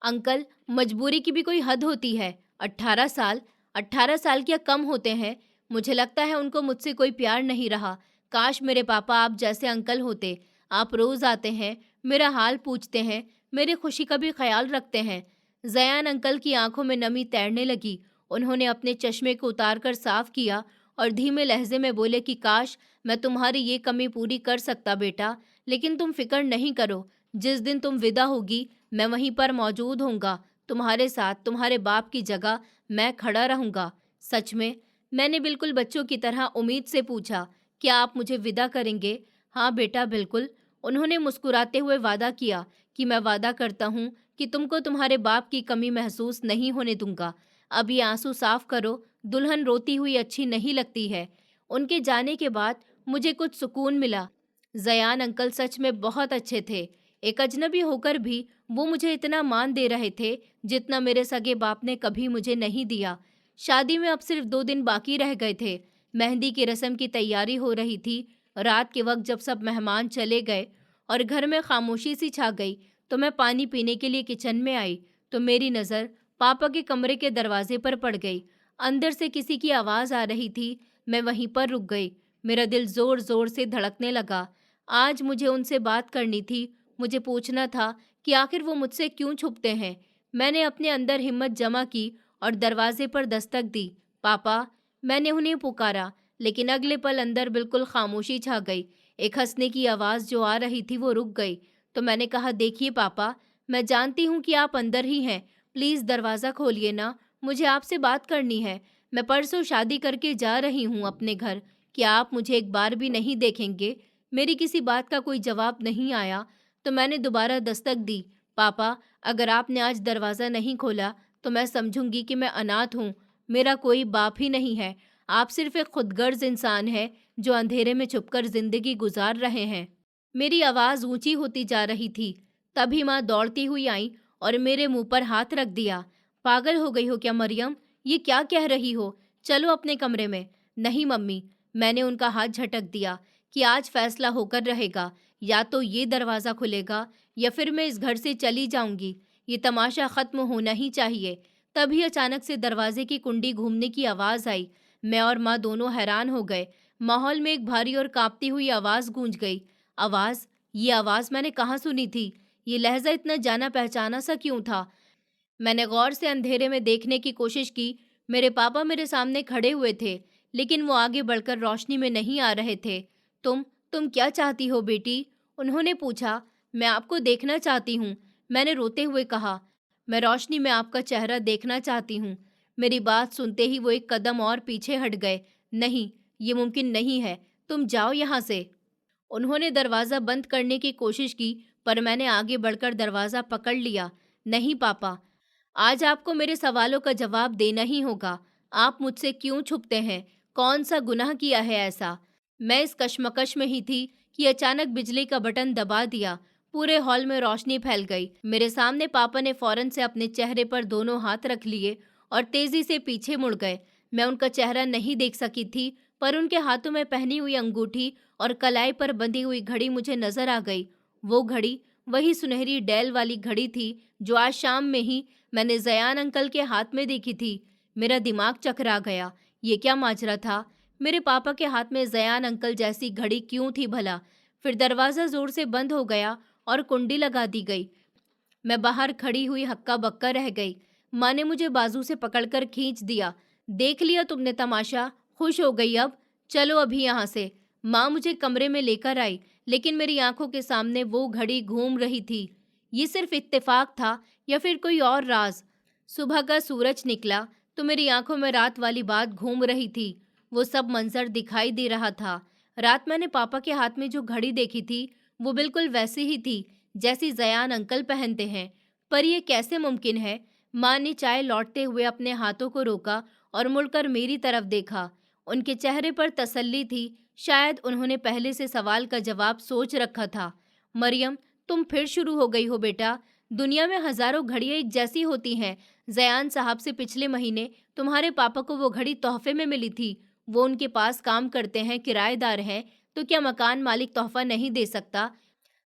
Speaker 1: अंकल, मजबूरी की भी कोई हद होती है। 18 साल, 18 साल क्या कम होते हैं? मुझे लगता है उनको मुझसे कोई प्यार नहीं रहा। काश मेरे पापा आप जैसे अंकल होते। आप रोज आते हैं, मेरा हाल पूछते हैं, मेरी खुशी का भी ख्याल रखते हैं। जयान अंकल की आंखों में नमी तैरने लगी। उन्होंने अपने चश्मे को उतार कर साफ किया और धीमे लहजे में बोले कि काश मैं तुम्हारी ये कमी पूरी कर सकता बेटा, लेकिन तुम फिक्र नहीं करो। जिस दिन तुम विदा होगी मैं वहीं पर मौजूद होऊंगा। तुम्हारे साथ तुम्हारे बाप की जगह मैं खड़ा रहूंगा। सच में? मैंने बिल्कुल बच्चों की तरह उम्मीद से पूछा। क्या आप मुझे विदा करेंगे? हाँ बेटा, बिल्कुल। उन्होंने मुस्कुराते हुए वादा किया कि मैं वादा करता हूँ कि तुमको तुम्हारे बाप की कमी महसूस नहीं होने दूंगा। अब ये आंसू साफ करो, दुल्हन रोती हुई अच्छी नहीं लगती है। उनके जाने के बाद मुझे कुछ सुकून मिला। जयान अंकल सच में बहुत अच्छे थे। एक अजनबी होकर भी वो मुझे इतना मान दे रहे थे जितना मेरे सगे बाप ने कभी मुझे नहीं दिया। शादी में अब सिर्फ 2 दिन बाकी रह गए थे। मेहंदी की रस्म की तैयारी हो रही थी। रात के वक्त जब सब मेहमान चले गए और घर में खामोशी सी छा गई तो मैं पानी पीने के लिए किचन में आई तो मेरी नज़र पापा के कमरे के दरवाजे पर पड़ गई। अंदर से किसी की आवाज़ आ रही थी। मैं वहीं पर रुक गई। मेरा दिल ज़ोर ज़ोर से धड़कने लगा। आज मुझे उनसे बात करनी थी। मुझे पूछना था कि आखिर वो मुझसे क्यों छुपते हैं। मैंने अपने अंदर हिम्मत जमा की और दरवाजे पर दस्तक दी। पापा, मैंने उन्हें पुकारा, लेकिन अगले पल अंदर बिल्कुल खामोशी छा गई। एक हंसने की आवाज़ जो आ रही थी वो रुक गई तो मैंने कहा, देखिए पापा, मैं जानती हूँ कि आप अंदर ही हैं। प्लीज़ दरवाज़ा खोलिए ना, मुझे आपसे बात करनी है। मैं परसों शादी करके जा रही हूँ अपने घर। क्या आप मुझे एक बार भी नहीं देखेंगे? मेरी किसी बात का कोई जवाब नहीं आया तो मैंने दोबारा दस्तक दी। पापा, अगर आपने आज दरवाज़ा नहीं खोला तो मैं समझूंगी कि मैं अनाथ हूँ। मेरा कोई बाप ही नहीं है। आप सिर्फ एक खुदगर्ज इंसान है जो अंधेरे में छुपकर जिंदगी गुजार रहे हैं। मेरी आवाज़ ऊंची होती जा रही थी। तभी माँ दौड़ती हुई आई और मेरे मुंह पर हाथ रख दिया। पागल हो गई हो क्या मरियम? ये क्या कह रही हो? चलो अपने कमरे में। नहीं मम्मी, मैंने उनका हाथ झटक दिया कि आज फैसला होकर रहेगा। या तो ये दरवाज़ा खुलेगा या फिर मैं इस घर से चली जाऊंगी। ये तमाशा ख़त्म होना ही चाहिए। तभी अचानक से दरवाजे की कुंडी घूमने की आवाज़ आई। मैं और माँ दोनों हैरान हो गए। माहौल में एक भारी और काँपती हुई आवाज़ गूंज गई। आवाज़? ये आवाज़ मैंने कहाँ सुनी थी? ये लहज़ा इतना जाना पहचाना सा क्यों था? मैंने गौर से अंधेरे में देखने की कोशिश की। मेरे पापा मेरे सामने खड़े हुए थे, लेकिन वो आगे बढ़कर रोशनी में नहीं आ रहे थे। तुम क्या चाहती हो बेटी? उन्होंने पूछा। मैं आपको देखना चाहती हूँ, मैंने रोते हुए कहा। मैं रोशनी में आपका चेहरा देखना चाहती हूँ। मेरी बात सुनते ही वो एक कदम और पीछे हट गए। नहीं, ये मुमकिन नहीं है, तुम जाओ यहाँ से। उन्होंने दरवाज़ा बंद करने की कोशिश की, पर मैंने आगे बढ़कर दरवाज़ा पकड़ लिया। नहीं पापा, आज आपको मेरे सवालों का जवाब देना ही होगा। आप मुझसे क्यों छुपते हैं? कौन सा गुनाह किया है ऐसा? मैं इस कश्मकश में ही थी कि अचानक बिजली का बटन दबा दिया। पूरे हॉल में रोशनी फैल गई। मेरे सामने पापा ने फौरन से अपने चेहरे पर दोनों हाथ रख लिए और तेजी से पीछे मुड़ गए। मैं उनका चेहरा नहीं देख सकी थी, पर उनके हाथों में पहनी हुई अंगूठी और कलाई पर बंधी हुई घड़ी मुझे नजर आ गई। वो घड़ी वही सुनहरी डैल वाली घड़ी थी जो आज शाम में ही मैंने जयान अंकल के हाथ में देखी थी। मेरा दिमाग चकरा गया। ये क्या माजरा था? मेरे पापा के हाथ में जयान अंकल जैसी घड़ी क्यों थी भला? फिर दरवाज़ा जोर से बंद हो गया और कुंडी लगा दी गई। मैं बाहर खड़ी हुई हक्का बक्का रह गई। माँ ने मुझे बाजू से पकड़कर खींच दिया। देख लिया तुमने तमाशा? खुश हो गई अब? चलो अभी यहाँ से। माँ मुझे कमरे में लेकर आई, लेकिन मेरी आंखों के सामने वो घड़ी घूम रही थी। ये सिर्फ इत्तेफाक था या फिर कोई और राज? सुबह का सूरज निकला तो मेरी आंखों में रात वाली बात घूम रही थी। वो सब मंजर दिखाई दे रहा था। रात मैंने पापा के हाथ में जो घड़ी देखी थी, वो बिल्कुल वैसी ही थी जैसी जयान अंकल पहनते हैं। पर यह कैसे मुमकिन है? माँ ने चाय लौटते हुए अपने हाथों को रोका और मुड़कर मेरी तरफ देखा। उनके चेहरे पर तसल्ली थी। शायद उन्होंने पहले से सवाल का जवाब सोच रखा था। मरियम, तुम फिर शुरू हो गई हो बेटा। दुनिया में हजारों घड़ियां एक जैसी होती हैं। जयान साहब से पिछले महीने तुम्हारे पापा को वो घड़ी तोहफे में मिली थी। वो उनके पास काम करते हैं, किराएदार हैं, तो क्या मकान मालिक तोहफा नहीं दे सकता?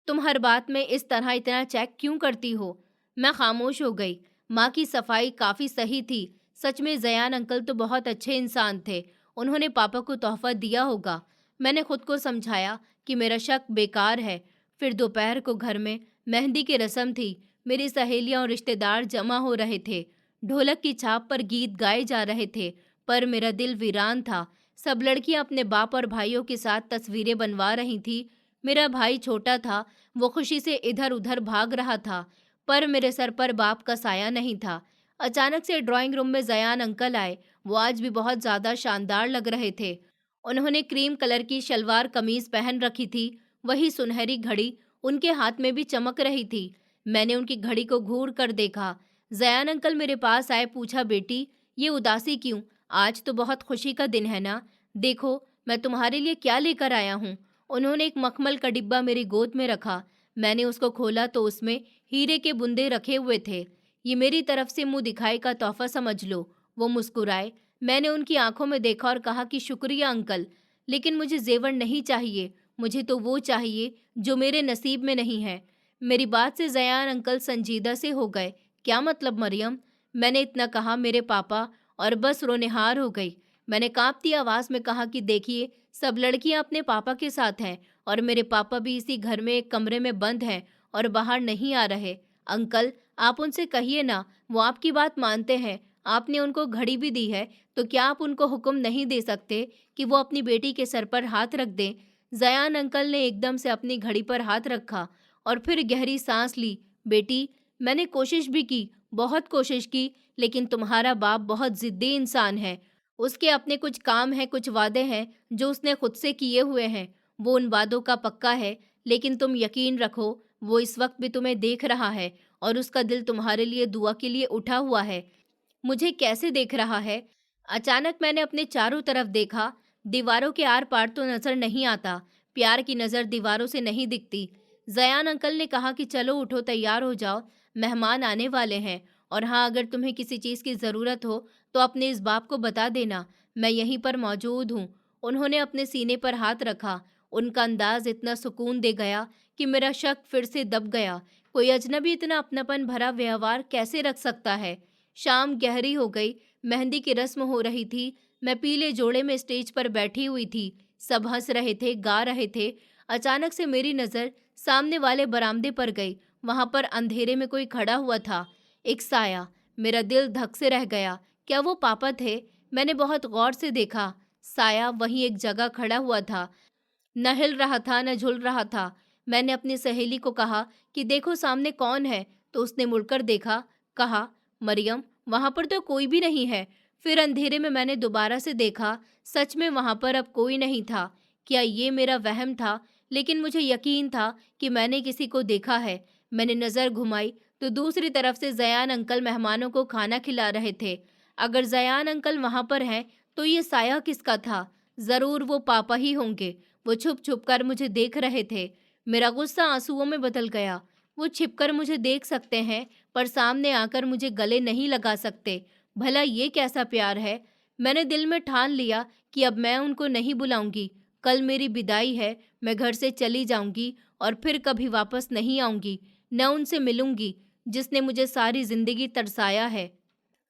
Speaker 1: तुम हर बात में इस तरह इतना चेक क्यों करती हो? मैं खामोश हो गई। माँ की सफाई काफी सही थी। सच में जयान अंकल तो बहुत अच्छे इंसान थे। उन्होंने पापा को तोहफा दिया होगा। मैंने खुद को समझाया कि मेरा शक बेकार है। फिर दोपहर को घर में मेहंदी की रस्म थी। मेरी सहेलियां और रिश्तेदार जमा हो रहे थे। ढोलक की छाप पर गीत गाए जा रहे थे, पर मेरा दिल वीरान था। सब लड़कियां अपने बाप और भाइयों के साथ तस्वीरें बनवा रही थी। मेरा भाई छोटा था, वो खुशी से इधर उधर भाग रहा था, पर मेरे सर पर बाप का साया नहीं था। अचानक से ड्राइंग रूम में जयान अंकल आए। वो आज भी बहुत ज्यादा शानदार लग रहे थे। उन्होंने क्रीम कलर की शलवार कमीज पहन रखी थी। वही सुनहरी घड़ी उनके हाथ में भी चमक रही थी। मैंने उनकी घड़ी को घूर कर देखा। जयान अंकल मेरे पास आए। पूछा, बेटी, ये उदासी क्यों? आज तो बहुत खुशी का दिन है ना। देखो, मैं तुम्हारे लिए क्या लेकर आया हूँ। उन्होंने एक मखमल का डिब्बा मेरी गोद में रखा। मैंने उसको खोला तो उसमें हीरे के बुंदे रखे हुए थे। ये मेरी तरफ से मुंह दिखाई का तोहफा समझ लो। वो मुस्कुराए। मैंने उनकी आंखों में देखा और कहा कि शुक्रिया अंकल, लेकिन मुझे जेवर नहीं चाहिए। मुझे तो वो चाहिए जो मेरे नसीब में नहीं है। मेरी बात से जयान अंकल संजीदा से हो गए। क्या मतलब मरियम? मैंने इतना कहा मेरे पापा, और बस रोनेहार हो गई। मैंने कांपती आवाज में कहा कि देखिए, सब लड़कियां अपने पापा के साथ हैं और मेरे पापा भी इसी घर में एक कमरे में बंद हैं और बाहर नहीं आ रहे। अंकल, आप उनसे कहिए ना, वो आपकी बात मानते हैं। आपने उनको घड़ी भी दी है, तो क्या आप उनको हुक्म नहीं दे सकते कि वो अपनी बेटी के सर पर हाथ रख दें? जयान अंकल ने एकदम से अपनी घड़ी पर हाथ रखा और फिर गहरी सांस ली। बेटी, मैंने कोशिश भी की, बहुत कोशिश की, लेकिन तुम्हारा बाप बहुत जिद्दी इंसान है। उसके अपने कुछ काम हैं, कुछ वादे हैं जो उसने खुद से किए हुए हैं। वो उन वादों का पक्का है, लेकिन तुम यकीन रखो, वो इस वक्त भी तुम्हें देख रहा है और उसका दिल तुम्हारे लिए दुआ के लिए उठा हुआ है। मुझे कैसे देख रहा है? अचानक मैंने अपने चारों तरफ देखा। दीवारों के आर पार तो नजर नहीं आता। प्यार की नजर दीवारों से नहीं दिखती। जयान अंकल ने कहा कि चलो उठो, तैयार हो जाओ, मेहमान आने वाले हैं। और हाँ, अगर तुम्हें किसी चीज़ की ज़रूरत हो तो अपने इस बाप को बता देना, मैं यहीं पर मौजूद हूँ। उन्होंने अपने सीने पर हाथ रखा। उनका अंदाज इतना सुकून दे गया कि मेरा शक फिर से दब गया। कोई अजनबी इतना अपनापन भरा व्यवहार कैसे रख सकता है? शाम गहरी हो गई, मेहंदी की रस्म हो रही थी। मैं पीले जोड़े में स्टेज पर बैठी हुई थी। सब हंस रहे थे, गा रहे थे। अचानक से मेरी नज़र सामने वाले बरामदे पर गई। वहां पर अंधेरे में कोई खड़ा हुआ था, एक साया। मेरा दिल धक से रह गया। क्या वो पापा थे? मैंने बहुत गौर से देखा। साया वहीं एक जगह खड़ा हुआ था, न हिल रहा था न झुल रहा था। मैंने अपनी सहेली को कहा कि देखो सामने कौन है, तो उसने मुड़कर देखा। कहा, मरियम, वहां पर तो कोई भी नहीं है। फिर अंधेरे में मैंने दोबारा से देखा। सच में वहां पर अब कोई नहीं था। क्या ये मेरा वहम था? लेकिन मुझे यकीन था कि मैंने किसी को देखा है। मैंने नज़र घुमाई तो दूसरी तरफ से जयान अंकल मेहमानों को खाना खिला रहे थे। अगर जयान अंकल वहां पर हैं तो ये साया किसका था? जरूर वो पापा ही होंगे। वो छुप छुप कर मुझे देख रहे थे। मेरा गुस्सा आंसुओं में बदल गया। वो छिपकर मुझे देख सकते हैं पर सामने आकर मुझे गले नहीं लगा सकते। भला ये कैसा प्यार है? मैंने दिल में ठान लिया कि अब मैं उनको नहीं बुलाऊंगी। कल मेरी विदाई है, मैं घर से चली जाऊंगी और फिर कभी वापस नहीं आऊंगी। न उनसे मिलूंगी जिसने मुझे सारी जिंदगी तरसाया है।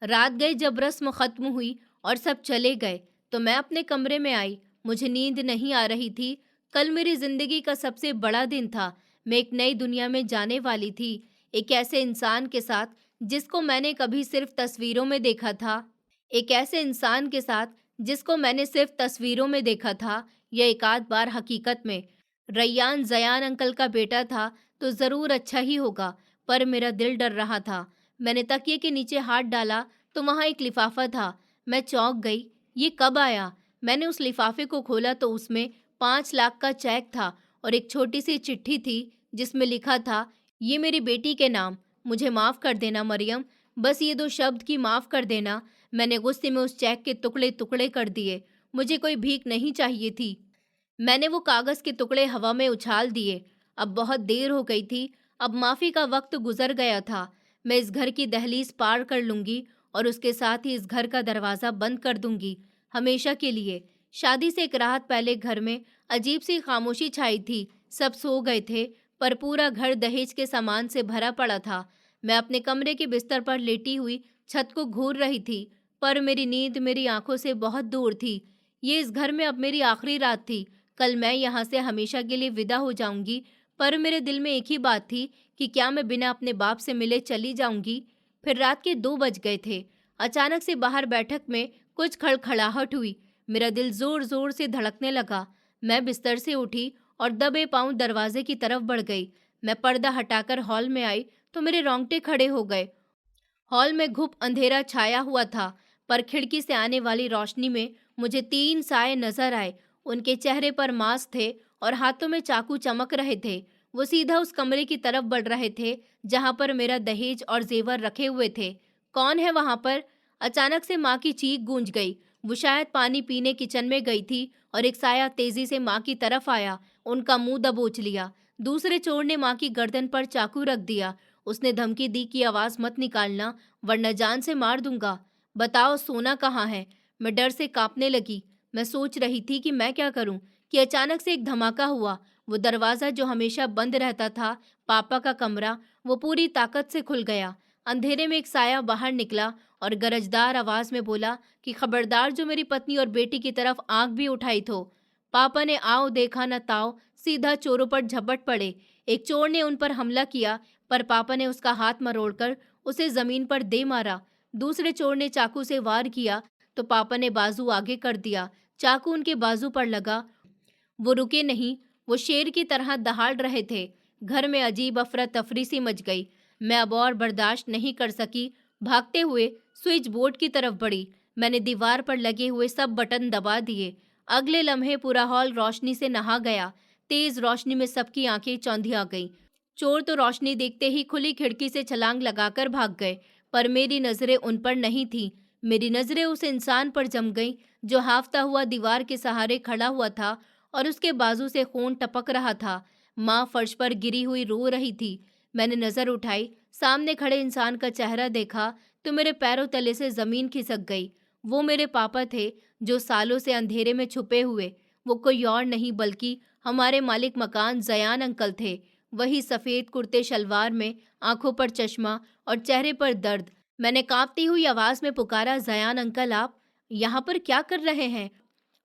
Speaker 1: रात गई जब रस्म खत्म हुई और सब चले गए तो मैं अपने कमरे में आई। मुझे नींद नहीं आ रही थी। कल मेरी जिंदगी का सबसे बड़ा दिन था। मैं एक नई दुनिया में जाने वाली थी, एक ऐसे इंसान के साथ जिसको मैंने कभी सिर्फ तस्वीरों में देखा था। एक ऐसे इंसान के साथ जिसको मैंने सिर्फ तस्वीरों में देखा था, या एक आध बार हकीकत में। रैयान जयान अंकल का बेटा था तो ज़रूर अच्छा ही होगा, पर मेरा दिल डर रहा था। मैंने तकिए के नीचे हाथ डाला तो वहाँ एक लिफाफा था। मैं चौंक गई। ये कब आया? मैंने उस लिफाफे को खोला तो उसमें 5 लाख का चेक था और एक छोटी सी चिट्ठी थी जिसमें लिखा था, ये मेरी बेटी के नाम। मुझे माफ़ कर देना मरियम, बस ये 2 शब्द की माफ़ कर देना। मैंने गुस्से में उस चेक के टुकड़े टुकड़े कर दिए। मुझे कोई भीख नहीं चाहिए थी। मैंने वो कागज के टुकड़े हवा में उछाल दिए। अब बहुत देर हो गई थी। अब माफी का वक्त गुजर गया था। मैं इस घर की दहलीज पार कर लूंगी और उसके साथ ही इस घर का दरवाजा बंद कर दूंगी, हमेशा के लिए। शादी से एक रात पहले घर में अजीब सी खामोशी छाई थी। सब सो गए थे पर पूरा घर दहेज के सामान से भरा पड़ा था। मैं अपने कमरे के बिस्तर पर लेटी हुई छत को घूर रही थी, पर मेरी नींद मेरी आंखों से बहुत दूर थी। ये इस घर में अब मेरी आखिरी रात थी। कल मैं यहाँ से हमेशा के लिए विदा हो जाऊंगी, पर मेरे दिल में एक ही बात थी कि क्या मैं बिना अपने बाप से मिले चली जाऊंगी। फिर रात के 2 बज गए थे। अचानक से बाहर बैठक में कुछ खड़खड़ाहट हुई। मेरा दिल जोर जोर से धड़कने लगा। मैं बिस्तर से उठी और दबे पांव दरवाजे की तरफ बढ़ गई। मैं पर्दा हटाकर हॉल में आई तो मेरे रोंगटे खड़े हो गए। हॉल में घुप अंधेरा छाया हुआ था, पर खिड़की से आने वाली रोशनी में मुझे 3 साए नजर आए। उनके चेहरे पर मास्क थे और हाथों में चाकू चमक रहे थे। वो सीधा उस कमरे की तरफ बढ़ रहे थे जहां पर मेरा दहेज और जेवर रखे हुए थे। कौन है वहां पर? अचानक से माँ की चीख गूंज गई। वो शायद पानी पीने किचन में गई थी और एक साया तेजी से माँ की तरफ आया, उनका मुंह दबोच लिया। दूसरे चोर ने माँ की गर्दन पर चाकू रख दिया। उसने धमकी दी कि आवाज मत निकालना वरना जान से मार दूंगा। बताओ सोना कहाँ है? मैं डर से कांपने लगी। मैं सोच रही थी कि मैं क्या करूं कि अचानक से एक धमाका हुआ। वो दरवाजा जो हमेशा बंद रहता था, पापा का कमरा, वो पूरी ताकत से खुल गया। अंधेरे में एक साया बाहर निकला और गरजदार आवाज में बोला कि खबरदार जो मेरी पत्नी और बेटी की तरफ आंख भी उठाई तो। पापा ने आओ देखा न ताओ, सीधा चोरों पर झपट पड़े। एक चोर ने उन पर हमला किया, पर पापा ने उसका हाथ मरोड़कर उसे जमीन पर दे मारा। दूसरे चोर ने चाकू से वार किया तो पापा ने बाजू आगे कर दिया। चाकू उनके बाजू पर लगा। वो रुके नहीं, वो शेर की तरह दहाड़ रहे थे। घर में अजीब अफरा तफरी सी मच गई। मैं अब और बर्दाश्त नहीं कर सकी। भागते हुए स्विच बोर्ड की तरफ बढ़ी। मैंने दीवार पर लगे हुए सब बटन दबा दिए। अगले लम्हे पूरा हॉल रोशनी से नहा गया। तेज रोशनी में सबकी आंखें चौंधिया गईं। चोर तो रोशनी देखते ही खुली खिड़की से छलांग लगाकर भाग गए, पर मेरी नजरें उन पर नहीं थीं। मेरी नजरें उस इंसान पर जम गईं जो हाफता हुआ दीवार के सहारे खड़ा हुआ था और उसके बाजू से खून टपक रहा था। माँ फर्श पर गिरी हुई रो रही थी। मैंने नजर उठाई, सामने खड़े इंसान का चेहरा देखा तो मेरे पैरों तले से जमीन खिसक गई। वो मेरे पापा थे, जो सालों से अंधेरे में छुपे हुए। वो कोई और नहीं बल्कि हमारे मालिक मकान जयान अंकल थे। वही सफेद कुर्ते शलवार में, आंखों पर चश्मा और चेहरे पर दर्द। मैंने कांपती हुई आवाज में पुकारा, जयान अंकल, आप यहाँ पर क्या कर रहे हैं?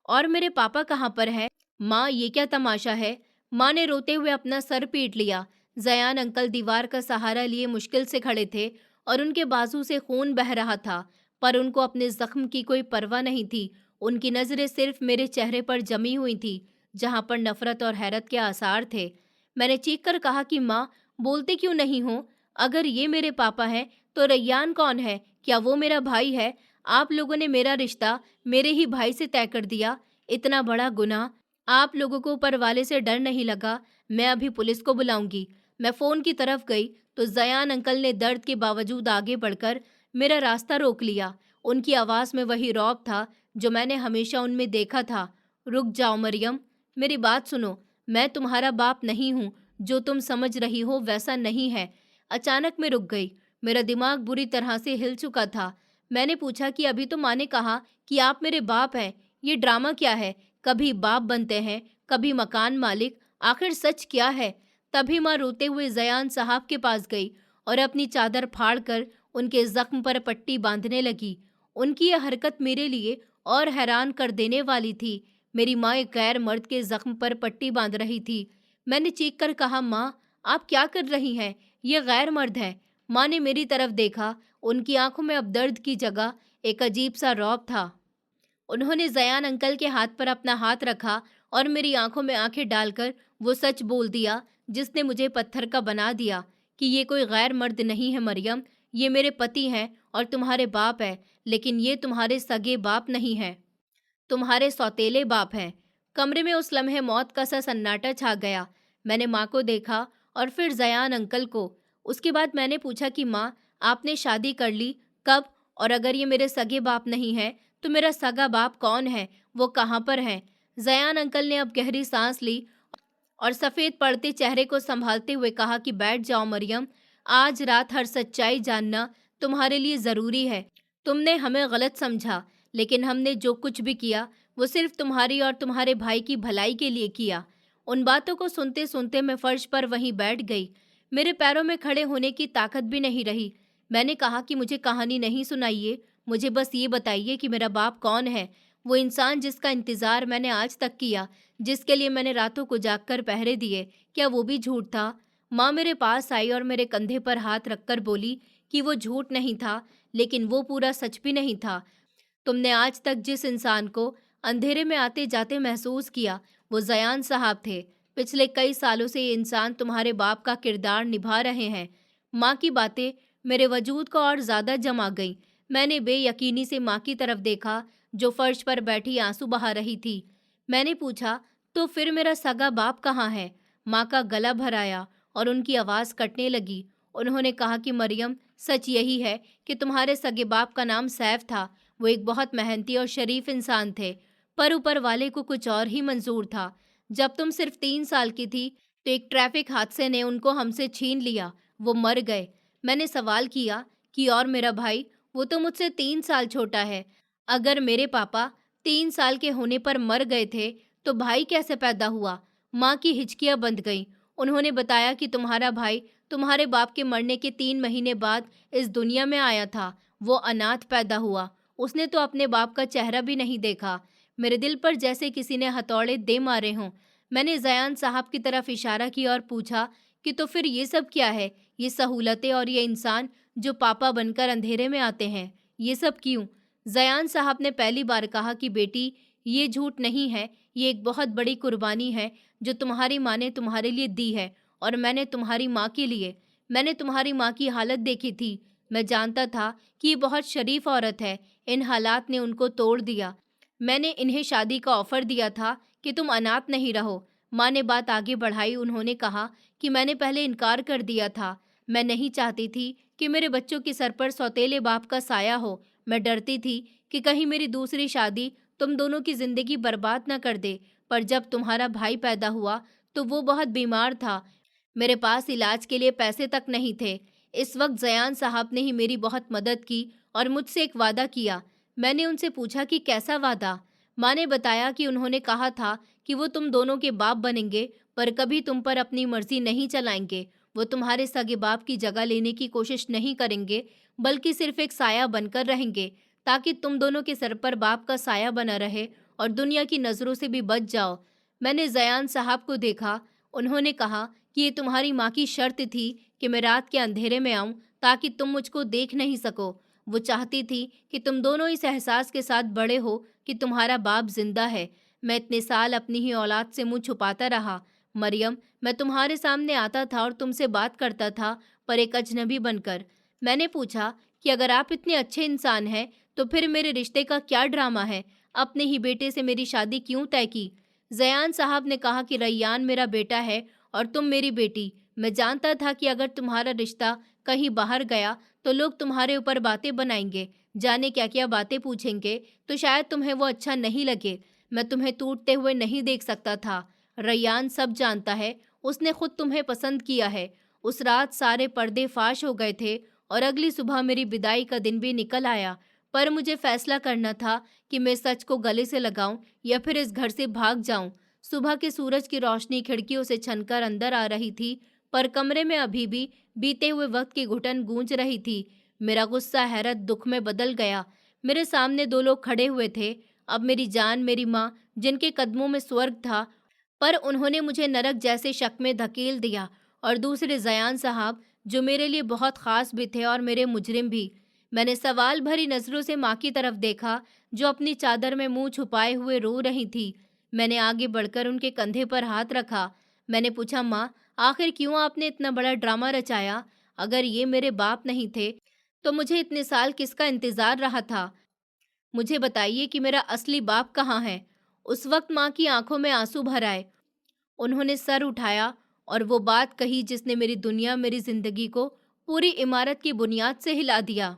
Speaker 1: और मेरे पापा कहाँ पर है? माँ, ये क्या तमाशा है? माँ ने रोते हुए अपना सर पीट लिया। जयान अंकल दीवार का सहारा लिए मुश्किल से खड़े थे और उनके बाजू से खून बह रहा था, पर उनको अपने जख्म की कोई परवाह नहीं थी। उनकी नजरें सिर्फ मेरे चेहरे पर जमी हुई थी, जहां पर नफरत और हैरत के आसार थे। मैंने चीख कर कहा कि माँ, बोलते क्यों नहीं हो? अगर ये मेरे पापा हैं तो रैयान कौन है? क्या वो मेरा भाई है? आप लोगों ने मेरा रिश्ता मेरे ही भाई से तय कर दिया। इतना बड़ा गुनाह! आप लोगों को ऊपर वाले से डर नहीं लगा? मैं अभी पुलिस को बुलाऊंगी। मैं फोन की तरफ गई तो जयान अंकल ने दर्द के बावजूद आगे बढ़कर मेरा रास्ता रोक लिया। उनकी आवाज में वही रौब था जो मैंने हमेशा उनमें देखा था। रुक जाओ मरियम, मेरी बात सुनो। मैं तुम्हारा बाप नहीं हूँ। जो तुम समझ रही हो वैसा नहीं है। अचानक मैं रुक गई। मेरा दिमाग बुरी तरह से हिल चुका था। मैंने पूछा कि अभी तो माँ ने कहा कि आप मेरे बाप हैं। ये ड्रामा क्या है? कभी बाप बनते हैं, कभी मकान मालिक। आखिर सच क्या है? तभी माँ रोते हुए जयान साहब के पास गई और अपनी चादर फाड़कर उनके जख्म पर पट्टी बांधने लगी। उनकी यह हरकत मेरे लिए और हैरान कर देने वाली थी। मेरी माँ एक गैर मर्द के जख्म पर पट्टी बांध रही थी। मैंने चीख कर कहा, माँ, आप क्या कर रही हैं? ये गैर मर्द है। माँ ने मेरी तरफ देखा। उनकी आंखों में अब दर्द की जगह एक अजीब सा रौब था। उन्होंने जयान अंकल के हाथ पर अपना हाथ रखा और मेरी आंखों में आंखें डालकर वो सच बोल दिया जिसने मुझे पत्थर का बना दिया, कि ये कोई गैर मर्द नहीं है मरियम। ये मेरे पति हैं और तुम्हारे बाप है, लेकिन ये तुम्हारे सगे बाप नहीं है, तुम्हारे सौतेले बाप हैं। कमरे में उस लम्हे मौत का सा सन्नाटा छा गया। मैंने माँ को देखा और फिर जयान अंकल को। उसके बाद मैंने पूछा कि माँ, आपने शादी कर ली? कब? और अगर ये मेरे सगे बाप नहीं है तो मेरा सगा बाप कौन है? वो कहाँ पर है? जयान अंकल ने अब गहरी सांस ली और सफ़ेद पड़ते चेहरे को संभालते हुए कहा कि बैठ जाओ मरियम। आज रात हर सच्चाई जानना तुम्हारे लिए ज़रूरी है। तुमने हमें गलत समझा, लेकिन हमने जो कुछ भी किया वो सिर्फ तुम्हारी और तुम्हारे भाई की भलाई के लिए किया। उन बातों को सुनते सुनते मैं फर्श पर वहीं बैठ गई। मेरे पैरों में खड़े होने की ताकत भी नहीं रही। मैंने कहा कि मुझे कहानी नहीं सुनाइए, मुझे बस ये बताइए कि मेरा बाप कौन है? वो इंसान जिसका इंतज़ार मैंने आज तक किया, जिसके लिए मैंने रातों को जागकर पहरे दिए, क्या वो भी झूठ था? माँ मेरे पास आई और मेरे कंधे पर हाथ रखकर बोली कि वो झूठ नहीं था, लेकिन वो पूरा सच भी नहीं था। तुमने आज तक जिस इंसान को अंधेरे में आते जाते महसूस किया, वो जयान साहब थे। पिछले कई सालों से ये इंसान तुम्हारे बाप का किरदार निभा रहे हैं। माँ की बातें मेरे वजूद को और ज्यादा जमा गईं। मैंने बेयकीनी से माँ की तरफ देखा, जो फर्श पर बैठी आंसू बहा रही थी। मैंने पूछा, तो फिर मेरा सगा बाप कहाँ है? माँ का गला भर आया और उनकी आवाज़ कटने लगी। उन्होंने कहा कि मरियम, सच यही है कि तुम्हारे सगे बाप का नाम सैफ था। वो एक बहुत मेहनती और शरीफ इंसान थे, पर ऊपर वाले को कुछ और ही मंजूर था। जब तुम सिर्फ 3 साल की थी तो एक ट्रैफिक हादसे ने उनको हमसे छीन लिया। वो मर गए। मैंने सवाल किया कि और मेरा भाई? वो तो मुझसे 3 साल छोटा है। अगर मेरे पापा 3 साल के होने पर मर गए थे तो भाई कैसे पैदा हुआ? माँ की हिचकियाँ बंध गईं। उन्होंने बताया कि तुम्हारा भाई तुम्हारे बाप के मरने के 3 महीने बाद इस दुनिया में आया था। वो अनाथ पैदा हुआ। उसने तो अपने बाप का चेहरा भी नहीं देखा। मेरे दिल पर जैसे किसी ने हथौड़े दे मारे हों। मैंने जयान साहब की तरफ इशारा किया और पूछा कि तो फिर ये सब क्या है? ये सहूलतें और ये इंसान जो पापा बनकर अंधेरे में आते हैं, ये सब क्यों? जयान साहब ने पहली बार कहा कि बेटी, ये झूठ नहीं है, ये एक बहुत बड़ी कुर्बानी है जो तुम्हारी माँ ने तुम्हारे लिए दी है, और मैंने तुम्हारी माँ के लिए। मैंने तुम्हारी माँ की हालत देखी थी। मैं जानता था कि ये बहुत शरीफ औरत है। इन हालात ने उनको तोड़ दिया। मैंने इन्हें शादी का ऑफर दिया था कि तुम अनाथ नहीं रहो। माँ ने बात आगे बढ़ाई। उन्होंने कहा कि मैंने पहले इनकार कर दिया था। मैं नहीं चाहती थी कि मेरे बच्चों के सर पर सौतेले बाप का साया हो। मैं डरती थी कि कहीं मेरी दूसरी शादी तुम दोनों की जिंदगी बर्बाद न कर दे। पर जब तुम्हारा भाई पैदा हुआ तो वो बहुत बीमार था। मेरे पास इलाज के लिए पैसे तक नहीं थे। इस वक्त जयान साहब ने ही मेरी बहुत मदद की और मुझसे एक वादा किया। मैंने उनसे पूछा कि कैसा वादा? माँ ने बताया कि उन्होंने कहा था कि वो तुम दोनों के बाप बनेंगे, पर कभी तुम पर अपनी मर्जी नहीं चलाएंगे। वो तुम्हारे सगे बाप की जगह लेने की कोशिश नहीं करेंगे, बल्कि सिर्फ एक साया बनकर रहेंगे, ताकि तुम दोनों के सर पर बाप का साया बना रहे और दुनिया की नज़रों से भी बच जाओ। मैंने जयान साहब को देखा। उन्होंने कहा कि ये तुम्हारी माँ की शर्त थी कि मैं रात के अंधेरे में आऊं, ताकि तुम मुझको देख नहीं सको। वो चाहती थी कि तुम दोनों इस एहसास के साथ बड़े हो कि तुम्हारा बाप जिंदा है। मैं इतने साल अपनी ही औलाद से मुंह छुपाता रहा। मरियम, मैं तुम्हारे सामने आता था और तुमसे बात करता था, पर एक अजनबी बनकर। मैंने पूछा कि अगर आप इतने अच्छे इंसान हैं तो फिर मेरे रिश्ते का क्या ड्रामा है? अपने ही बेटे से मेरी शादी क्यों तय की? जयान साहब ने कहा कि रैयान मेरा बेटा है और तुम मेरी बेटी। मैं जानता था कि अगर तुम्हारा रिश्ता कहीं बाहर गया तो लोग तुम्हारे ऊपर बातें बनाएंगे, जाने क्या क्या बातें पूछेंगे, तो शायद तुम्हें वो अच्छा नहीं लगे। मैं तुम्हें टूटते हुए नहीं देख सकता था। रैयान सब जानता है, उसने खुद तुम्हें पसंद किया है। उस रात सारे पर्दे फाश हो गए थे और अगली सुबह मेरी विदाई का दिन भी निकल आया। पर मुझे फैसला करना था कि मैं सच को गले से लगाऊं या फिर इस घर से भाग जाऊं। सुबह के सूरज की रोशनी खिड़कियों से छनकर अंदर आ रही थी, पर कमरे में अभी भी बीते हुए वक्त की घुटन गूंज रही थी। मेरा गुस्सा हैरत दुख में बदल गया। मेरे सामने दो लोग खड़े हुए थे। अब मेरी जान, मेरी माँ, जिनके कदमों में स्वर्ग था, पर उन्होंने मुझे नरक जैसे शक में धकेल दिया, और दूसरे जयान साहब, जो मेरे लिए बहुत खास भी थे और मेरे मुजरिम भी। मैंने सवाल भरी नजरों से माँ की तरफ देखा, जो अपनी चादर में मुंह छुपाए हुए रो रही थी। मैंने आगे बढ़कर उनके कंधे पर हाथ रखा। मैंने पूछा, माँ, आखिर क्यों आपने इतना बड़ा ड्रामा रचाया? अगर ये मेरे बाप नहीं थे तो मुझे इतने साल किसका इंतजार रहा था? मुझे बताइए कि मेरा असली बाप कहाँ है? उस वक्त माँ की आंखों में आंसू भर आए। उन्होंने सर उठाया और वो बात कही जिसने मेरी दुनिया, मेरी जिंदगी को पूरी इमारत की बुनियाद से हिला दिया।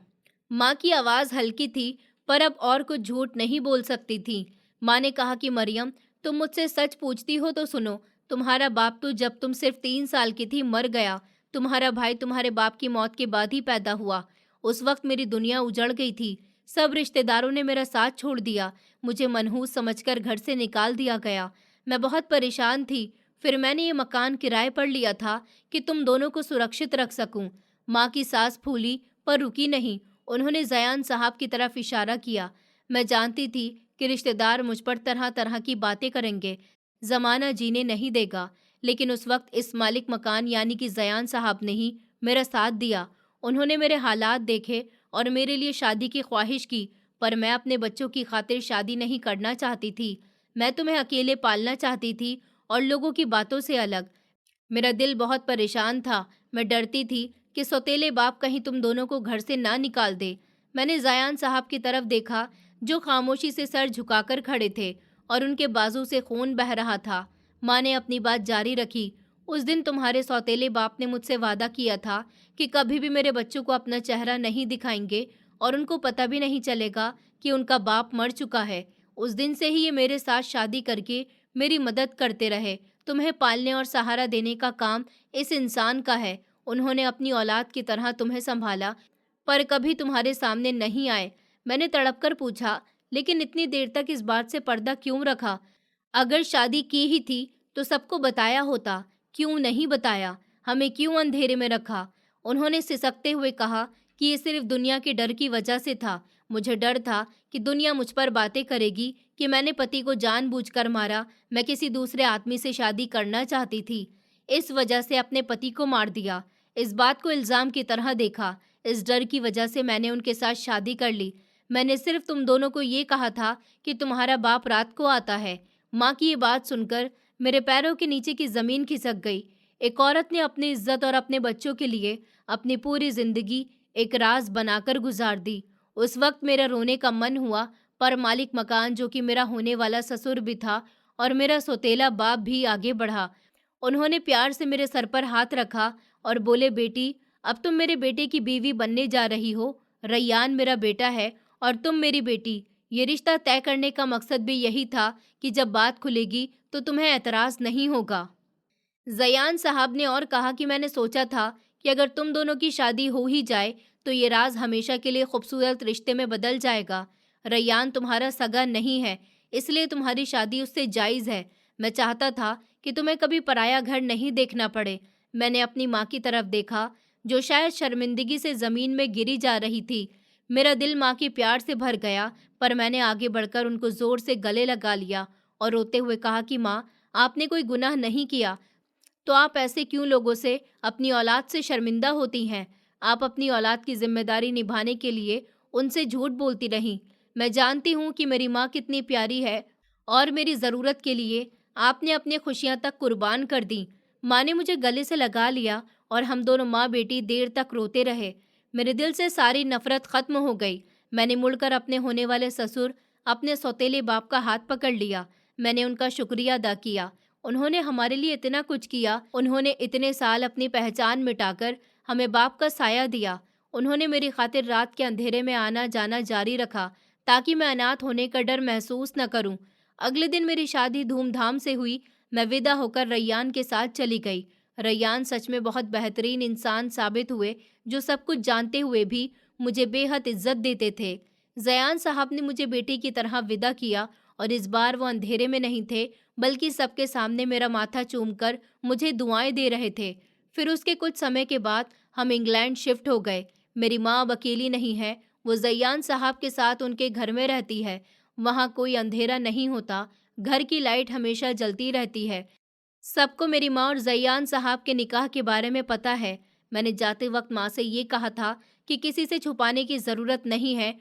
Speaker 1: माँ की आवाज़ हल्की थी, पर अब और कुछ झूठ नहीं बोल सकती थी। माँ ने कहा कि मरियम, तुम मुझसे सच पूछती हो तो सुनो। तुम्हारा बाप तो जब तुम सिर्फ 3 साल की थी मर गया। तुम्हारा भाई तुम्हारे बाप की मौत के बाद ही पैदा हुआ। उस वक्त मेरी दुनिया उजड़ गई थी। सब रिश्तेदारों ने मेरा साथ छोड़ दिया। मुझे मनहूस समझकर घर से निकाल दिया गया। मैं बहुत परेशान थी। फिर मैंने ये मकान किराए पर लिया था कि तुम दोनों को सुरक्षित रख सकूं। माँ की सांस फूली, पर रुकी नहीं। उन्होंने जयान साहब की तरफ इशारा किया। मैं जानती थी कि रिश्तेदार मुझ पर तरह तरह की बातें करेंगे, जमाना जीने नहीं देगा, लेकिन उस वक्त इस मालिक मकान यानी कि जयान साहब ने ही मेरा साथ दिया। उन्होंने मेरे हालात देखे और मेरे लिए शादी की ख्वाहिश की, पर मैं अपने बच्चों की खातिर शादी नहीं करना चाहती थी। मैं तुम्हें अकेले पालना चाहती थी और लोगों की बातों से अलग। मेरा दिल बहुत परेशान था। मैं डरती थी कि सौतेले बाप कहीं तुम दोनों को घर से ना निकाल दे। मैंने जायान साहब की तरफ देखा, जो खामोशी से सर झुकाकर खड़े थे और उनके बाजू से खून बह रहा था। माँ ने अपनी बात जारी रखी। उस दिन तुम्हारे सौतेले बाप ने मुझसे वादा किया था कि कभी भी मेरे बच्चों को अपना चेहरा नहीं दिखाएंगे और उनको पता भी नहीं चलेगा कि उनका बाप मर चुका है। उस दिन से ही ये मेरे साथ शादी करके मेरी मदद करते रहे। तुम्हें पालने और सहारा देने का काम इस इंसान का है। उन्होंने अपनी औलाद की तरह तुम्हें संभाला, पर कभी तुम्हारे सामने नहीं आए। मैंने तड़पकर पूछा, लेकिन इतनी देर तक इस बात से पर्दा क्यों रखा? अगर शादी की ही थी तो सबको बताया होता। क्यों नहीं बताया? हमें क्यों अंधेरे में रखा? उन्होंने सिसकते हुए कहा कि ये सिर्फ दुनिया के डर की वजह से था। मुझे डर था कि दुनिया मुझ पर बातें करेगी कि मैंने पति को जानबूझकर मारा। मैं किसी दूसरे आदमी से शादी करना चाहती थी, इस वजह से अपने पति को मार दिया। इस बात को इल्ज़ाम की तरह देखा। इस डर की वजह से मैंने उनके साथ शादी कर ली। मैंने सिर्फ तुम दोनों को ये कहा था कि तुम्हारा बाप रात को आता है। माँ की ये बात सुनकर मेरे पैरों के नीचे की ज़मीन खिसक गई। एक औरत ने अपनी इज्जत और अपने बच्चों के लिए अपनी पूरी जिंदगी एक राज बनाकर गुजार दी। उस वक्त मेरा रोने का मन हुआ, पर मालिक मकान, जो कि मेरा होने वाला ससुर भी था और मेरा सौतेला बाप भी, आगे बढ़ा। उन्होंने प्यार से मेरे सर पर हाथ रखा और बोले, बेटी, अब तुम मेरे बेटे की बीवी बनने जा रही हो। रैयान मेरा बेटा है और तुम मेरी बेटी। ये रिश्ता तय करने का मकसद भी यही था कि जब बात खुलेगी तो तुम्हें एतराज़ नहीं होगा। ज़यान साहब ने और कहा कि मैंने सोचा था कि अगर तुम दोनों की शादी हो ही जाए तो ये राज हमेशा के लिए खूबसूरत रिश्ते में बदल जाएगा। रैयान तुम्हारा सगा नहीं है, इसलिए तुम्हारी शादी उससे जायज़ है। मैं चाहता था कि तुम्हें कभी पराया घर नहीं देखना पड़े। मैंने अपनी माँ की तरफ देखा, जो शायद शर्मिंदगी से ज़मीन में गिरी जा रही थी। मेरा दिल माँ के प्यार से भर गया, पर मैंने आगे बढ़कर उनको ज़ोर से गले लगा लिया और रोते हुए कहा कि माँ, आपने कोई गुनाह नहीं किया, तो आप ऐसे क्यों लोगों से, अपनी औलाद से शर्मिंदा होती हैं? आप अपनी औलाद की जिम्मेदारी निभाने के लिए उनसे झूठ बोलती रहीं। मैं जानती हूँ कि मेरी माँ कितनी प्यारी है और मेरी ज़रूरत के लिए आपने अपनी खुशियाँ तक कुर्बान कर दी। माँ ने मुझे गले से लगा लिया और हम दोनों माँ बेटी देर तक रोते रहे। मेरे दिल से सारी नफरत खत्म हो गई। मैंने मुड़कर अपने होने वाले ससुर, अपने सौतेले बाप का हाथ पकड़ लिया। मैंने उनका शुक्रिया अदा किया। उन्होंने हमारे लिए इतना कुछ किया। उन्होंने इतने साल अपनी पहचान मिटाकर हमें बाप का साया दिया। उन्होंने मेरी खातिर रात के अंधेरे में आना जाना जारी रखा, ताकि मैं अनाथ होने का डर महसूस न करूं। अगले दिन मेरी शादी धूमधाम से हुई। मैं विदा होकर रैयान के साथ चली गई। रैयान सच में बहुत बेहतरीन इंसान साबित हुए, जो सब कुछ जानते हुए भी मुझे बेहद इज्जत देते थे। जयान साहब ने मुझे बेटी की तरह विदा किया, और इस बार वो अंधेरे में नहीं थे, बल्कि सबके सामने मेरा माथा चूमकर मुझे दुआएं दे रहे थे। फिर उसके कुछ समय के बाद हम इंग्लैंड शिफ्ट हो गए। मेरी माँ अब अकेली नहीं है, वो जयान साहब के साथ उनके घर में रहती है। वहाँ कोई अंधेरा नहीं होता, घर की लाइट हमेशा जलती रहती है। सबको मेरी माँ और जयान साहब के निकाह के बारे में पता है। मैंने जाते वक्त माँ से ये कहा था कि किसी से छुपाने की ज़रूरत नहीं है,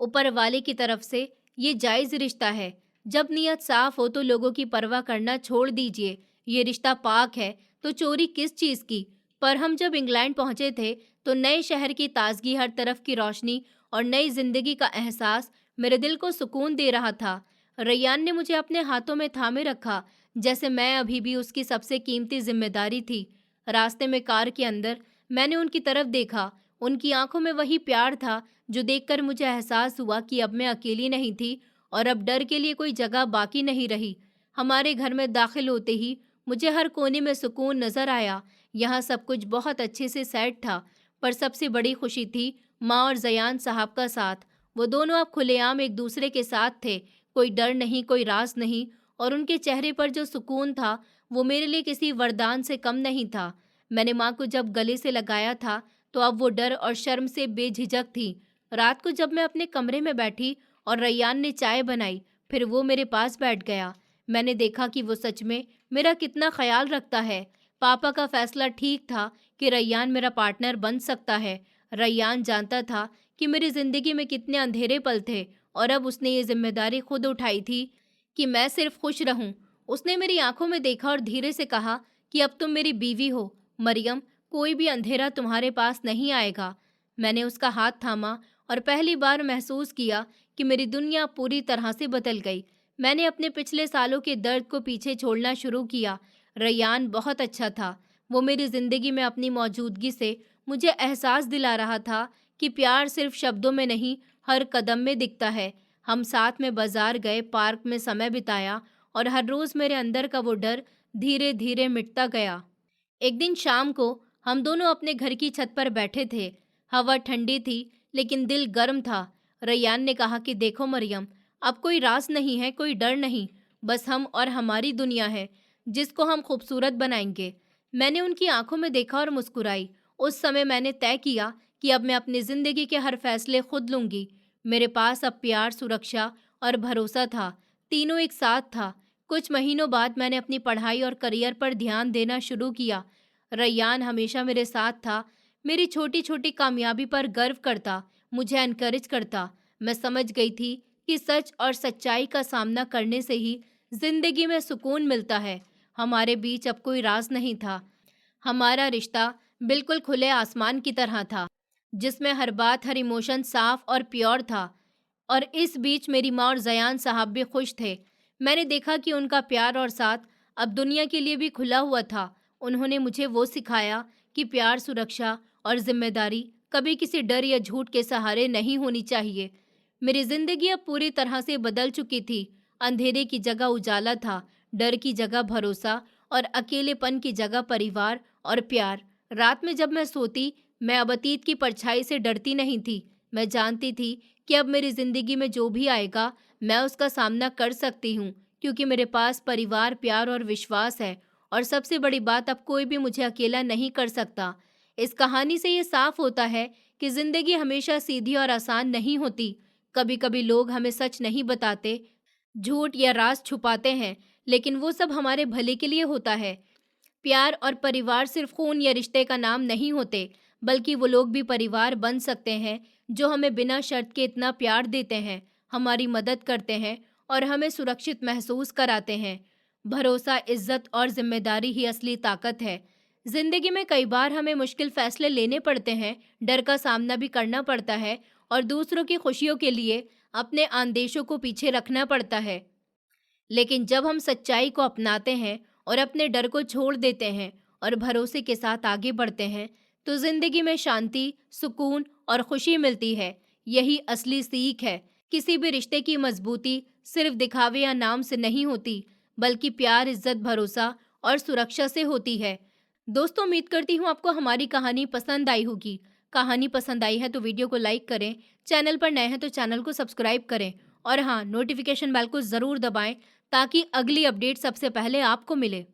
Speaker 1: ऊपर वाले की तरफ से ये जायज़ रिश्ता है। जब नीयत साफ हो तो लोगों की परवाह करना छोड़ दीजिए। ये रिश्ता पाक है, तो चोरी किस चीज़ की। पर हम जब इंग्लैंड पहुंचे थे तो नए शहर की ताजगी, हर तरफ की रोशनी और नई जिंदगी का एहसास मेरे दिल को सुकून दे रहा था। रैयान ने मुझे अपने हाथों में थामे रखा, जैसे मैं अभी भी उसकी सबसे कीमती जिम्मेदारी थी। रास्ते में कार के अंदर मैंने उनकी तरफ देखा। उनकी आंखों में वही प्यार था जो देखकर मुझे एहसास हुआ कि अब मैं अकेली नहीं थी और अब डर के लिए कोई जगह बाकी नहीं रही। हमारे घर में दाखिल होते ही मुझे हर कोने में सुकून नजर आया। यहाँ सब कुछ बहुत अच्छे से सेट था, पर सबसे बड़ी खुशी थी माँ और जयान साहब का साथ। वो दोनों अब खुलेआम एक दूसरे के साथ थे, कोई डर नहीं, कोई राज नहीं, और उनके चेहरे पर जो सुकून था वो मेरे लिए किसी वरदान से कम नहीं था। मैंने माँ को जब गले से लगाया था तो अब वो डर और शर्म से बेझिझक थी। रात को जब मैं अपने कमरे में बैठी और रैयान ने चाय बनाई, फिर वो मेरे पास बैठ गया। मैंने देखा कि वो सच में मेरा कितना ख्याल रखता है। पापा का फैसला ठीक था कि रैयान मेरा पार्टनर बन सकता है। रैयान जानता था कि मेरी जिंदगी में कितने अंधेरे पल थे, और अब उसने ये जिम्मेदारी खुद उठाई थी कि मैं सिर्फ खुश रहूं। उसने मेरी आंखों में देखा और धीरे से कहा कि अब तुम मेरी बीवी हो, मरियम, कोई भी अंधेरा तुम्हारे पास नहीं आएगा। मैंने उसका हाथ थामा और पहली बार महसूस किया कि मेरी दुनिया पूरी तरह से बदल गई। मैंने अपने पिछले सालों के दर्द को पीछे छोड़ना शुरू किया। रैयान बहुत अच्छा था। वो मेरी जिंदगी में अपनी मौजूदगी से मुझे एहसास दिला रहा था कि प्यार सिर्फ शब्दों में नहीं, हर कदम में दिखता है। हम साथ में बाजार गए, पार्क में समय बिताया, और हर रोज मेरे अंदर का वो डर धीरे धीरे मिटता गया। एक दिन शाम को हम दोनों अपने घर की छत पर बैठे थे। हवा ठंडी थी, लेकिन दिल गर्म था। रैयान ने कहा कि देखो मरियम, अब कोई राज नहीं है, कोई डर नहीं, बस हम और हमारी दुनिया है, जिसको हम खूबसूरत बनाएंगे। मैंने उनकी आंखों में देखा और मुस्कुराई। उस समय मैंने तय किया कि अब मैं अपनी जिंदगी के हर फैसले खुद लूंगी। मेरे पास अब प्यार, सुरक्षा और भरोसा था, तीनों एक साथ था। कुछ महीनों बाद मैंने अपनी पढ़ाई और करियर पर ध्यान देना शुरू किया। रैयान हमेशा मेरे साथ था, मेरी छोटी छोटी कामयाबी पर गर्व करता, मुझे एनकरेज करता। मैं समझ गई थी कि सच और सच्चाई का सामना करने से ही जिंदगी में सुकून मिलता है। हमारे बीच अब कोई राज नहीं था। हमारा रिश्ता बिल्कुल खुले आसमान की तरह था, जिसमें हर बात, हर इमोशन साफ और प्योर था। और इस बीच मेरी माँ और जयान साहब भी खुश थे। मैंने देखा कि उनका प्यार और साथ अब दुनिया के लिए भी खुला हुआ था। उन्होंने मुझे वो सिखाया कि प्यार, सुरक्षा और जिम्मेदारी कभी किसी डर या झूठ के सहारे नहीं होनी चाहिए। मेरी जिंदगी अब पूरी तरह से बदल चुकी थी। अंधेरे की जगह उजाला था, डर की जगह भरोसा, और अकेलेपन की जगह परिवार और प्यार। रात में जब मैं सोती, मैं अब अतीत की परछाई से डरती नहीं थी। मैं जानती थी कि अब मेरी जिंदगी में जो भी आएगा, मैं उसका सामना कर सकती हूँ, क्योंकि मेरे पास परिवार, प्यार और विश्वास है। और सबसे बड़ी बात, अब कोई भी मुझे अकेला नहीं कर सकता। इस कहानी से ये साफ होता है कि जिंदगी हमेशा सीधी और आसान नहीं होती। कभी कभी लोग हमें सच नहीं बताते, झूठ या राज छुपाते हैं, लेकिन वो सब हमारे भले के लिए होता है। प्यार और परिवार सिर्फ खून या रिश्ते का नाम नहीं होते, बल्कि वो लोग भी परिवार बन सकते हैं जो हमें बिना शर्त के इतना प्यार देते हैं, हमारी मदद करते हैं और हमें सुरक्षित महसूस कराते हैं। भरोसा, इज्जत और जिम्मेदारी ही असली ताकत है। जिंदगी में कई बार हमें मुश्किल फैसले लेने पड़ते हैं, डर का सामना भी करना पड़ता है और दूसरों की खुशियों के लिए अपने आदेशों को पीछे रखना पड़ता है। लेकिन जब हम सच्चाई को अपनाते हैं और अपने डर को छोड़ देते हैं और भरोसे के साथ आगे बढ़ते हैं, तो जिंदगी में शांति, सुकून और खुशी मिलती है। यही असली सीख है। किसी भी रिश्ते की मजबूती सिर्फ दिखावे या नाम से नहीं होती, बल्कि प्यार, इज्जत, भरोसा और सुरक्षा से होती है। दोस्तों, उम्मीद करती हूँ आपको हमारी कहानी पसंद आई होगी। कहानी पसंद आई है तो वीडियो को लाइक करें, चैनल पर नए हैं तो चैनल को सब्सक्राइब करें और हाँ, नोटिफिकेशन बेल को ज़रूर दबाएं ताकि अगली अपडेट सबसे पहले आपको मिले।